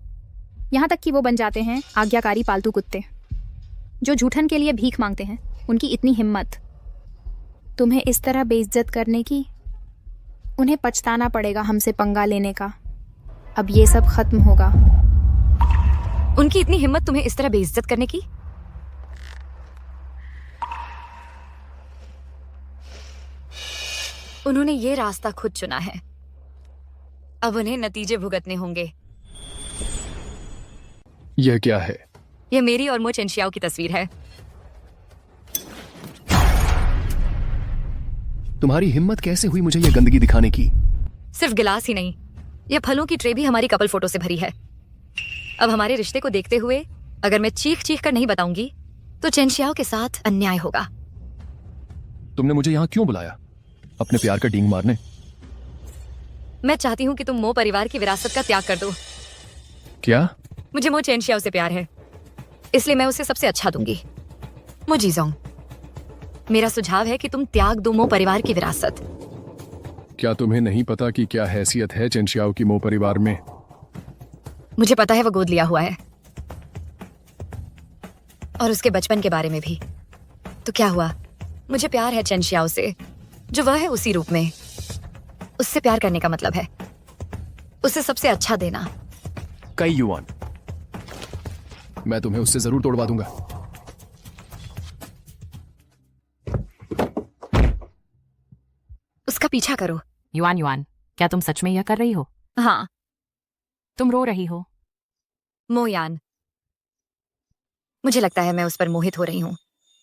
यहाँ तक कि वो बन जाते हैं आज्ञाकारी पालतू कुत्ते जो झूठन के लिए भीख मांगते हैं। उनकी इतनी हिम्मत तुम्हें इस तरह बेइज्जत करने की। उन्हें पछताना पड़ेगा हमसे पंगा लेने का। अब ये सब खत्म होगा। उनकी इतनी हिम्मत तुम्हें इस तरह बेइज्जत करने की? उन्होंने ये रास्ता खुद चुना है, अब उन्हें नतीजे भुगतने होंगे। यह क्या है? यह मेरी और मो चेनशियाओ की तस्वीर है। तुम्हारी हिम्मत कैसे हुई मुझे यह गंदगी दिखाने की? सिर्फ गिलास ही नहीं, यह फलों की ट्रे भी हमारी कपल फोटो से भरी है। अब हमारे रिश्ते को देखते हुए अगर मैं चीख चीख कर नहीं बताऊंगी तो चेनशियाओ के साथ अन्याय होगा। तुमने मुझे यहाँ क्यों बुलाया? अपने प्यार का डींग मारने? मैं चाहती हूँ कि तुम मो परिवार की विरासत का त्याग कर दो। क्या? मुझे मो चेनशियाओ से प्यार है, इसलिए मैं उसे सबसे अच्छा दूंगी। मो जीजोंग, मेरा सुझाव है कि तुम त्याग दो मो परिवार की विरासत। क्या तुम्हें नहीं पता कि क्या हैसियत है चेनशियाओ की मो परिवार में? मुझे पता है वो गोद लिया हुआ है, और उसके बचपन के बारे में भी। तो क्या हुआ? मुझे प्यार है चेनशियाओ से, जो वह है उसी रूप में। उससे प्यार करने का मतलब है उसे सबसे अच्छा देना। कई युआन, मैं तुम्हें उससे जरूर तोड़वा दूंगा। उसका पीछा करो। युआन युआन, क्या तुम सच में यह कर रही हो? हाँ, तुम रो रही हो। मोयान, मुझे लगता है मैं उस पर मोहित हो रही हूँ।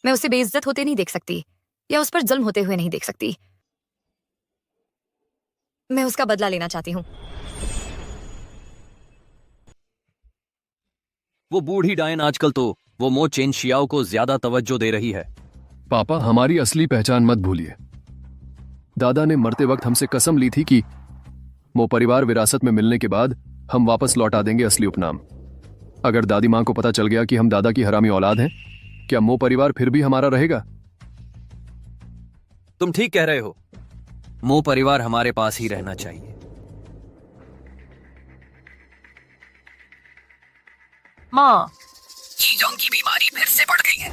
मैं उसे बेइज्जत होते नहीं देख सकती, या उस पर जुल्म होते हुए नहीं देख सकती। मैं उसका बदला लेना चाहती हूँ। वो बूढ़ी डायन आजकल तो वो मो चेनशियाओ को ज्यादा तवज्जो दे रही है। पापा, हमारी असली पहचान मत भूलिए। दादा ने मरते वक्त हमसे कसम ली थी कि मो परिवार विरासत में मिलने के बाद हम वापस लौटा देंगे असली उपनाम। अगर दादी मां को पता चल गया कि हम दादा की हरामी औलाद हैं, क्या मो परिवार फिर भी हमारा रहेगा? तुम ठीक कह रहे हो, मो परिवार हमारे पास ही रहना चाहिए। माँ, जीजोंग की बीमारी फिर से बढ़ गई है।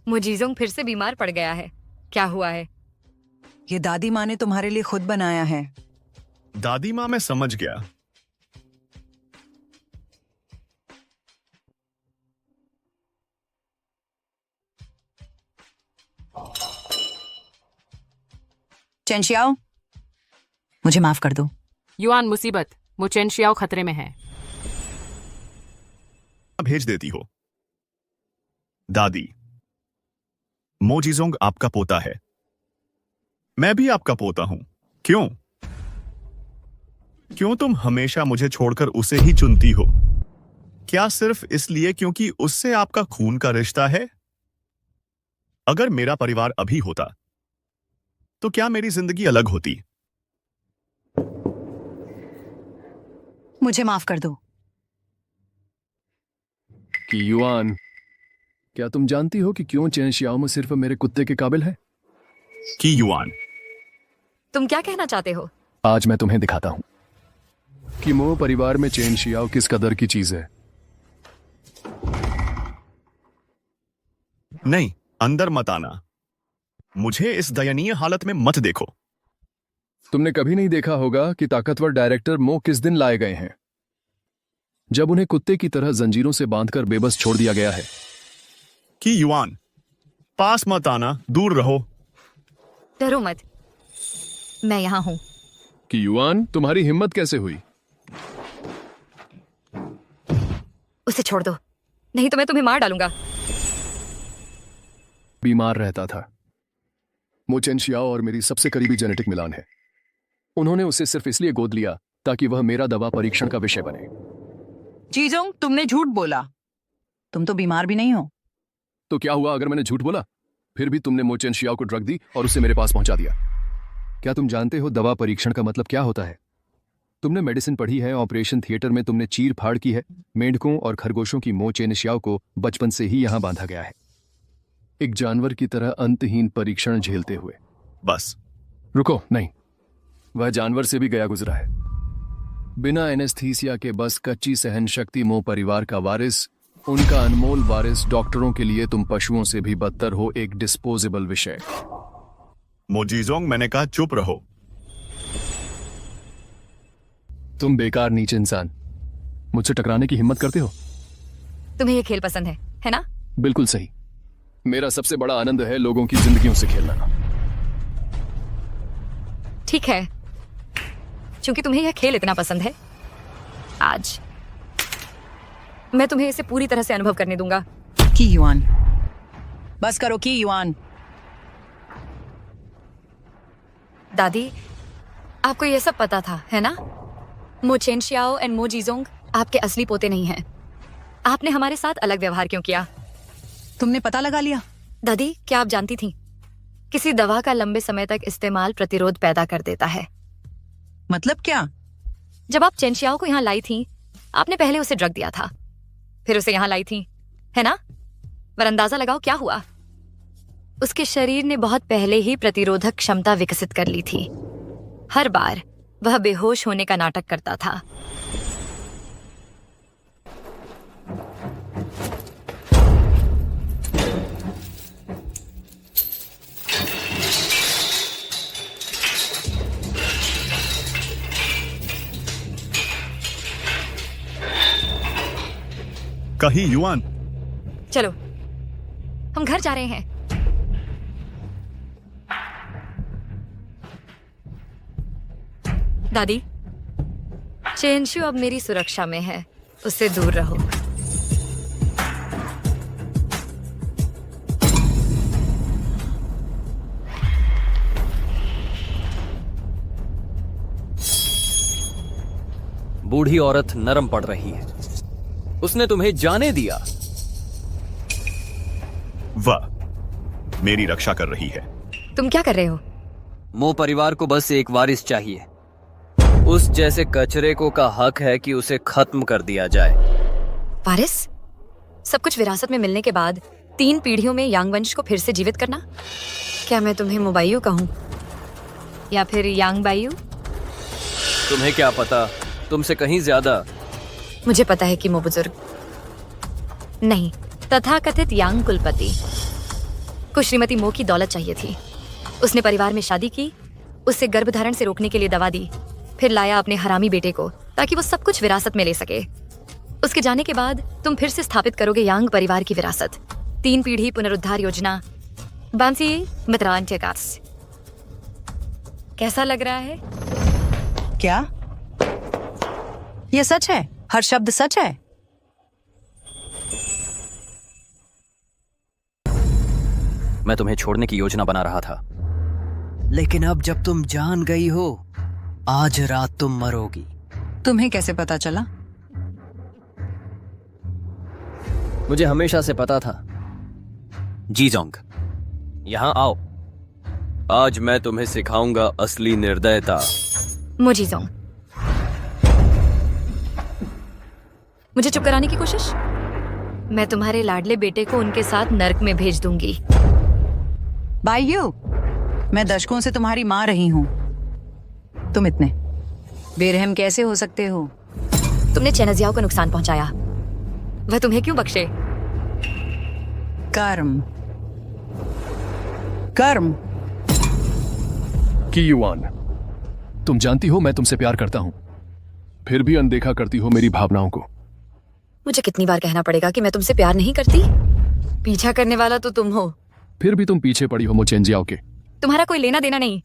मुजीजोंग फिर से बीमार पड़ गया है। क्या हुआ है? ये दादी माँ ने तुम्हारे लिए खुद बनाया है। दादी माँ, मैं समझ गया। चेनशियाओ, मुझे माफ कर दो। युआन, मुसीबत, मो चेनशियाओ खतरे में है। भेज देती हो। दादी, मो जीजोंग आपका पोता है। मैं भी आपका पोता हूं। क्यों क्यों तुम हमेशा मुझे छोड़कर उसे ही चुनती हो? क्या सिर्फ इसलिए क्योंकि उससे आपका खून का रिश्ता है? अगर मेरा परिवार अभी होता तो क्या मेरी जिंदगी अलग होती? मुझे माफ कर दो। कि युआन, क्या तुम जानती हो कि क्यों चेनशियाओ सिर्फ मेरे कुत्ते के काबिल है? कि युआन, तुम क्या कहना चाहते हो? आज मैं तुम्हें दिखाता हूं कि मो परिवार में चेनशियाओ किस कदर की चीज है। नहीं, अंदर मत आना। मुझे इस दयनीय हालत में मत देखो। तुमने कभी नहीं देखा होगा कि ताकतवर डायरेक्टर मो किस दिन लाए गए हैं, जब उन्हें कुत्ते की तरह जंजीरों से बांधकर बेबस छोड़ दिया गया है। कि युआन, पास मत आना, दूर रहो। डरो मत, मैं यहां हूं। कि युआन, तुम्हारी हिम्मत कैसे हुई? उसे छोड़ दो, नहीं तो मैं तुम्हें मार डालूंगा। बीमार रहता था। मो चेनशियाओ और मेरी सबसे करीबी जेनेटिक मिलान है। उन्होंने उसे सिर्फ इसलिए गोद लिया ताकि वह मेरा दवा परीक्षण का विषय बने। जीजोंग, तुमने झूठ बोला। तुम तो बीमार भी नहीं हो। तो क्या हुआ अगर मैंने झूठ बोला? फिर भी तुमने मो चेनशियाओ को ड्रग दी और उसे मेरे पास पहुंचा दिया। क्या तुम जानते हो दवा परीक्षण का मतलब क्या होता है? तुमने मेडिसिन पढ़ी है, ऑपरेशन थिएटर में तुमने चीर फाड़ की है। मेंढकों और खरगोशों की मो चेनशियाओ को बचपन से ही यहां बांधा गया है, एक जानवर की तरह अंतहीन परीक्षण झेलते हुए। बस रुको, नहीं, वह जानवर से भी गया गुजरा है। बिना एनेस्थीसिया के बस कच्ची सहन शक्ति मो परिवार का वारिस, उनका अनमोल वारिस। डॉक्टरों के लिए तुम पशुओं से भी बदतर हो, एक डिस्पोजेबल विषय। मो जीजोंग, मैंने कहा चुप रहो। तुम बेकार नीच इंसान मुझसे टकराने की हिम्मत करते हो? तुम्हें ये खेल पसंद है ना? बिल्कुल सही। मेरा सबसे बड़ा आनंद है लोगों की जिंदगियों से खेलना। ठीक है, क्योंकि तुम्हें यह खेल इतना पसंद है, आज मैं तुम्हें इसे पूरी तरह से अनुभव करने दूंगा। कि युआन, बस करो। कि युआन, दादी, आपको यह सब पता था, है ना? मो चेनशियाओ एंड मो जीजोंग आपके असली पोते नहीं हैं। आपने हमारे साथ अलग व्यवहार क्यों किया? तुमने पता लगा लिया? दादी, क्या आप जानती थीं? किसी दवा का लंबे समय तक इस्तेमाल प्रतिरोध पैदा कर देता है। मतलब क्या? जब आप चेंशियाओ को यहाँ लाई थी, आपने पहले उसे ड्रग दिया था, फिर उसे यहाँ लाई थी, है ना? पर अंदाजा लगाओ क्या हुआ? उसके शरीर ने बहुत पहले ही प्रतिरोधक क्षमता विकसित कर ली थी। हर बार वह बेहोश होने का नाटक करता था। कहीं युआन। चलो, हम घर जा रहे हैं। दादी, चेंशु अब मेरी सुरक्षा में है, उससे दूर रहो। बूढ़ी औरत नरम पड़ रही है। उसने तुम्हें जाने दिया। वाह, मेरी रक्षा कर रही है। तुम क्या कर रहे हो? मो परिवार को बस एक वारिस चाहिए। उस जैसे कचरे को का हक है कि उसे खत्म कर दिया जाए। वारिस? सब कुछ विरासत में मिलने के बाद 3 पीढ़ियों में यांग वंश को फिर से जीवित करना? क्या मैं तुम्हें मोबाइयू कहूं या फिर यांग बायू? तुम्हें क्या पता, तुमसे कहीं ज्यादा। मुझे पता है कि मो बुजुर्ग नहीं, तथाकथित यांग कुलपति को श्रीमती मो की दौलत चाहिए थी। उसने परिवार में शादी की, उससे गर्भधारण से रोकने के लिए दवा दी, फिर लाया अपने हरामी बेटे को ताकि वो सब कुछ विरासत में ले सके। उसके जाने के बाद तुम फिर से स्थापित करोगे यांग परिवार की विरासत। 3 पीढ़ी पुनरुद्धार योजना। बांसी मित्रान टेकास। कैसा लग रहा है? क्या ये सच है? हर शब्द सच है? मैं तुम्हें छोड़ने की योजना बना रहा था, लेकिन अब जब तुम जान गई हो, आज रात तुम मरोगी। तुम्हें कैसे पता चला? मुझे हमेशा से पता था। जीजोंग, यहां आओ। आज मैं तुम्हें सिखाऊंगा असली निर्दयता। मोजीजोंग, मुझे चुप कराने की कोशिश? मैं तुम्हारे लाडले बेटे को उनके साथ नर्क में भेज दूंगी। बायू, मैं दशकों से तुम्हारी मां रही हूं। तुम इतने बेरहम कैसे हो सकते हो? तुमने चेनजियाओ को नुकसान पहुंचाया, वह तुम्हें क्यों बख्शे? कर्म, कर्म। कि युआन, तुम जानती हो मैं तुमसे प्यार करता हूं, फिर भी अनदेखा करती हो मेरी भावनाओं को। मुझे कितनी बार कहना पड़ेगा कि मैं तुमसे प्यार नहीं करती? पीछा करने वाला तो तुम हो। फिर भी तुम पीछे पड़ी हो मो चेंजियाओ के। तुम्हारा कोई लेना देना नहीं।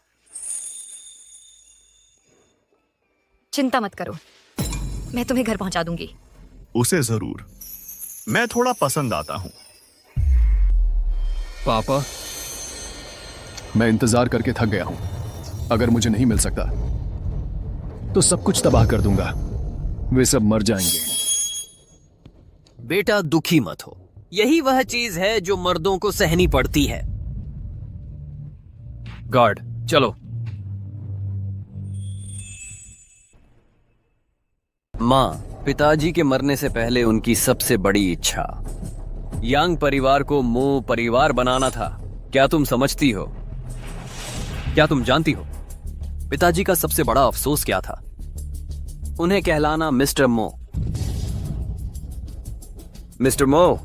चिंता मत करो, मैं तुम्हें घर पहुंचा दूंगी। उसे जरूर। मैं थोड़ा पसंद आता हूं। पापा, मैं इंतजार करके थक गया हूं। अगर मुझे नहीं मिल सकता तो सब कुछ तबाह कर दूंगा। वे सब मर जाएंगे। बेटा, दुखी मत हो। यही वह चीज है जो मर्दों को सहनी पड़ती है। गार्ड, चलो। मां, पिताजी के मरने से पहले उनकी सबसे बड़ी इच्छा यांग परिवार को मो परिवार बनाना था। क्या तुम समझती हो? क्या तुम जानती हो पिताजी का सबसे बड़ा अफसोस क्या था? उन्हें कहलाना मिस्टर मो। मिस्टर मो,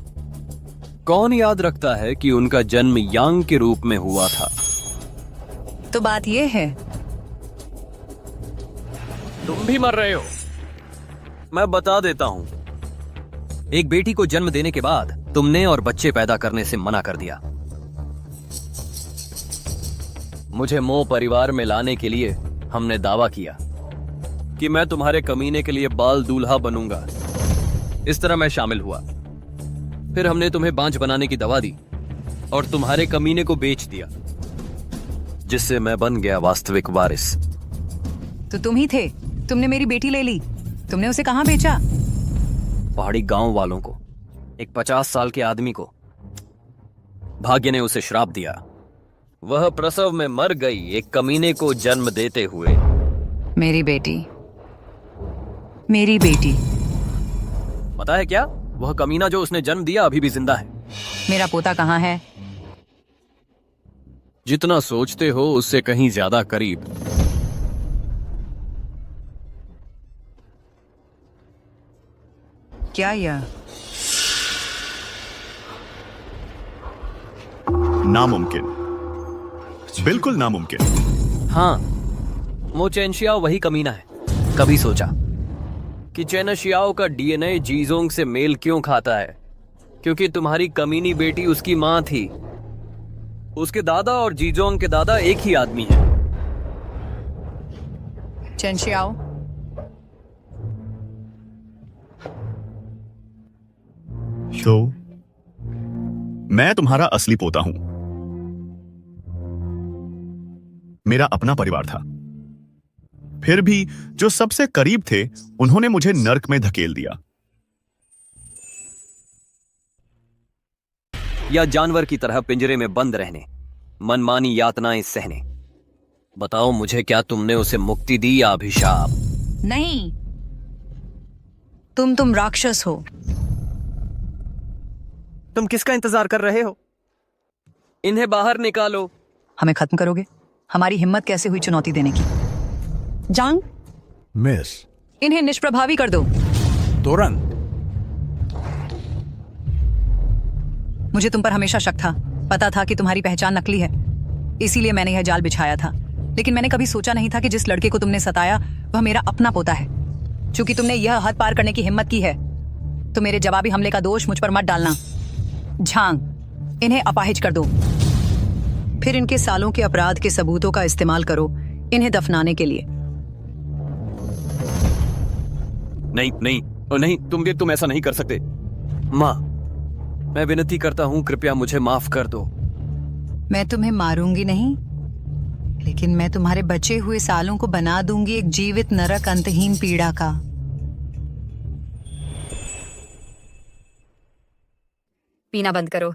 कौन याद रखता है कि उनका जन्म यांग के रूप में हुआ था? तो बात ये है, तुम भी मर रहे हो। मैं बता देता हूं। एक बेटी को जन्म देने के बाद तुमने और बच्चे पैदा करने से मना कर दिया। मुझे मो परिवार में लाने के लिए हमने दावा किया कि मैं तुम्हारे कमीने के लिए बाल दूल्हा बनूंगा। इस तरह मैं शामिल हुआ। फिर हमने तुम्हें बांझ बनाने की दवा दी और तुम्हारे कमीने को बेच दिया, जिससे मैं बन गया वास्तविक वारिस। तो तुम ही थे। तुमने मेरी बेटी ले ली। तुमने उसे कहां बेचा? पहाड़ी गांव वालों को, एक 50 साल के आदमी को। भाग्य ने उसे श्राप दिया। वह प्रसव में मर गई, एक कमीने को जन्म देते हुए। मेरी बेटी, मेरी बेटी। पता है क्या, वह कमीना जो उसने जन्म दिया अभी भी जिंदा है। मेरा पोता कहाँ है? जितना सोचते हो उससे कहीं ज्यादा करीब। क्या यह? नामुमकिन, बिल्कुल नामुमकिन। हाँ, मो चेनशियाओ वही कमीना है। कभी सोचा कि चेनशियाओ का डीएनए जीजोंग से मेल क्यों खाता है? क्योंकि तुम्हारी कमीनी बेटी उसकी मां थी। उसके दादा और जीजोंग के दादा एक ही आदमी हैं। चेनशियाओ, तो मैं तुम्हारा असली पोता हूं। मेरा अपना परिवार था। फिर भी जो सबसे करीब थे उन्होंने मुझे नर्क में धकेल दिया। या जानवर की तरह पिंजरे में बंद रहने, मनमानी यातनाएं सहने। बताओ मुझे, क्या तुमने उसे मुक्ति दी या अभिशाप? नहीं, तुम राक्षस हो। तुम किसका इंतजार कर रहे हो? इन्हें बाहर निकालो। हमें खत्म करोगे? हमारी हिम्मत कैसे हुई चुनौती देने की? जांग, मिस, इन्हें निष्प्रभावी कर दो। तुरंत। मुझे तुम पर हमेशा शक था। पता था कि तुम्हारी पहचान नकली है, इसीलिए मैंने यह जाल बिछाया था। लेकिन मैंने कभी सोचा नहीं था कि जिस लड़के को तुमने सताया वह मेरा अपना पोता है। चूंकि तुमने यह हद पार करने की हिम्मत की है तो मेरे जवाबी हमले का दोष मुझ पर मत डालना। झांग, इन्हें अपाहिज कर दो। फिर इनके सालों के अपराध के सबूतों का इस्तेमाल करो इन्हें दफनाने के लिए। नहीं नहीं नहीं, तुम ऐसा नहीं कर सकते। माँ, मैं विनती करता हूँ, कृपया मुझे माफ कर दो। मैं तुम्हें मारूंगी नहीं, लेकिन मैं तुम्हारे बचे हुए सालों को बना दूंगी एक जीवित नरक, अंतहीन पीड़ा का। पीना बंद करो।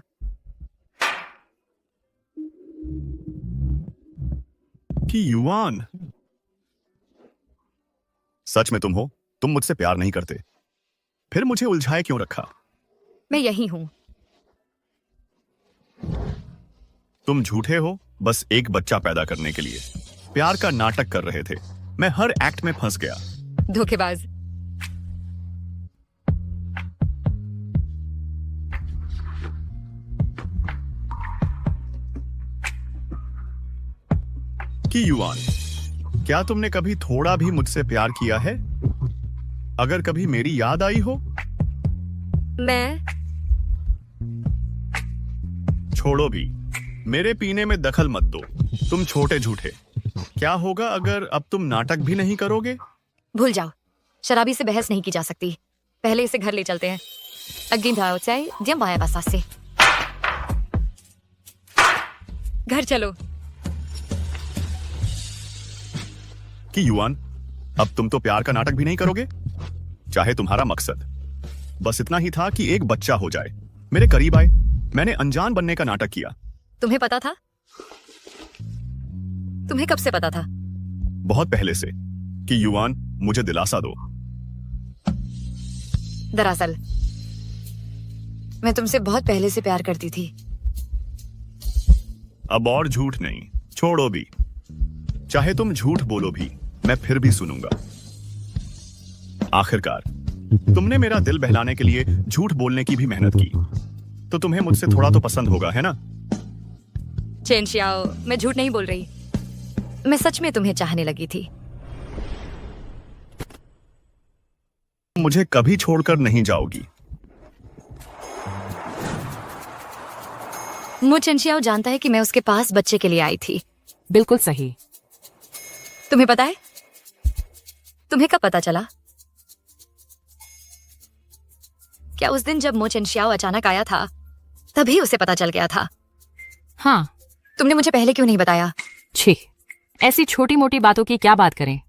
कि युआन, सच में तुम हो? तुम मुझसे प्यार नहीं करते, फिर मुझे उलझाए क्यों रखा? मैं यही हूं। तुम झूठे हो, बस एक बच्चा पैदा करने के लिए प्यार का नाटक कर रहे थे। मैं हर एक्ट में फंस गया। धोखेबाज। कि युआन, क्या तुमने कभी थोड़ा भी मुझसे प्यार किया है? अगर कभी मेरी याद आई हो? मैं छोड़ो भी, मेरे पीने में दखल मत दो। तुम छोटे झूठे। क्या होगा अगर अब तुम नाटक भी नहीं करोगे? भूल जाओ, शराबी से बहस नहीं की जा सकती। पहले इसे घर ले चलते हैं। घर चलो। कि युआन, अब तुम तो प्यार का नाटक भी नहीं करोगे? चाहे तुम्हारा मकसद बस इतना ही था कि एक बच्चा हो जाए। मेरे करीब आए, मैंने अनजान बनने का नाटक किया। तुम्हें पता था? तुम्हें कब से पता था? बहुत पहले से। कि युआन, मुझे दिलासा दो। दरअसल मैं तुमसे बहुत पहले से प्यार करती थी। अब और झूठ नहीं, छोड़ो भी। चाहे तुम झूठ बोलो भी, मैं फिर भी सुनूंगा। आखिरकार तुमने मेरा दिल बहलाने के लिए झूठ बोलने की भी मेहनत की, तो तुम्हें मुझसे थोड़ा तो पसंद होगा, है ना? चेनशियाओ, मैं झूठ नहीं बोल रही। मैं सच में तुम्हें चाहने लगी थी। मुझे कभी छोड़कर नहीं जाओगी। मो चेनशियाओ जानता है कि मैं उसके पास बच्चे के लिए आई थी। बिल्कुल सही। तुम्हें पता है? तुम्हें कब पता चला? क्या उस दिन जब मो चेनशियाओ अचानक आया था तभी उसे पता चल गया था? हाँ। तुमने मुझे पहले क्यों नहीं बताया? छी, ऐसी छोटी मोटी बातों की क्या बात करें।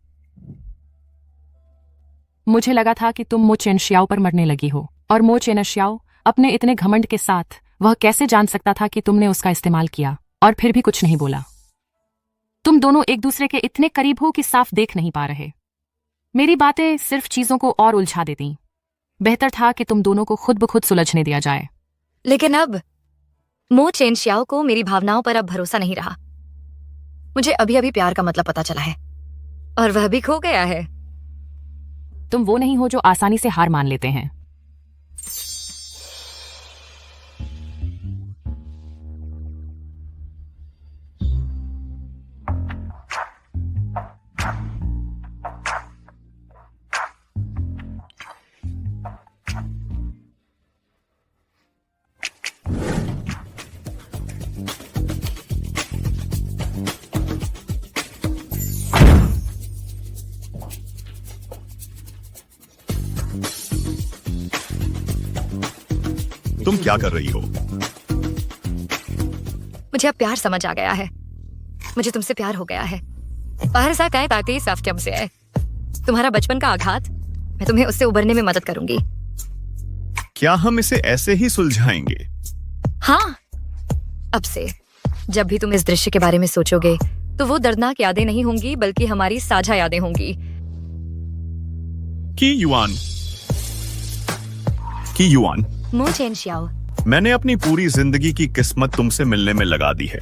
मुझे लगा था कि तुम मो चेनशियाओ पर मरने लगी हो, और मो चेनशियाओ अपने इतने घमंड के साथ वह कैसे जान सकता था कि तुमने उसका इस्तेमाल किया और फिर भी कुछ नहीं बोला। तुम दोनों एक दूसरे के इतने करीब हो कि साफ देख नहीं पा रहे। मेरी बातें सिर्फ चीजों को और उलझा देती। बेहतर था कि तुम दोनों को खुद ब खुद सुलझने दिया जाए। लेकिन अब मो चेन शियाओ को मेरी भावनाओं पर अब भरोसा नहीं रहा। मुझे अभी अभी प्यार का मतलब पता चला है और वह भी खो गया है। तुम वो नहीं हो जो आसानी से हार मान लेते हैं। तुम क्या कर रही हो? मुझे अब प्यार समझ आ गया है। मुझे तुमसे प्यार हो गया है। बाहर सा काय ताकि साफ्टम से है। तुम्हारा बचपन का आघात, मैं तुम्हें उससे उबरने में मदद करूंगी। क्या हम इसे ऐसे ही सुलझाएंगे? हाँ, अब से जब भी तुम इस दृश्य के बारे में सोचोगे तो वो दर्दनाक यादें नहीं होंगी बल्कि हमारी साझा यादें होंगी। की युआन, मो चेन शियाओ, मैंने अपनी पूरी जिंदगी की किस्मत तुमसे मिलने में लगा दी है।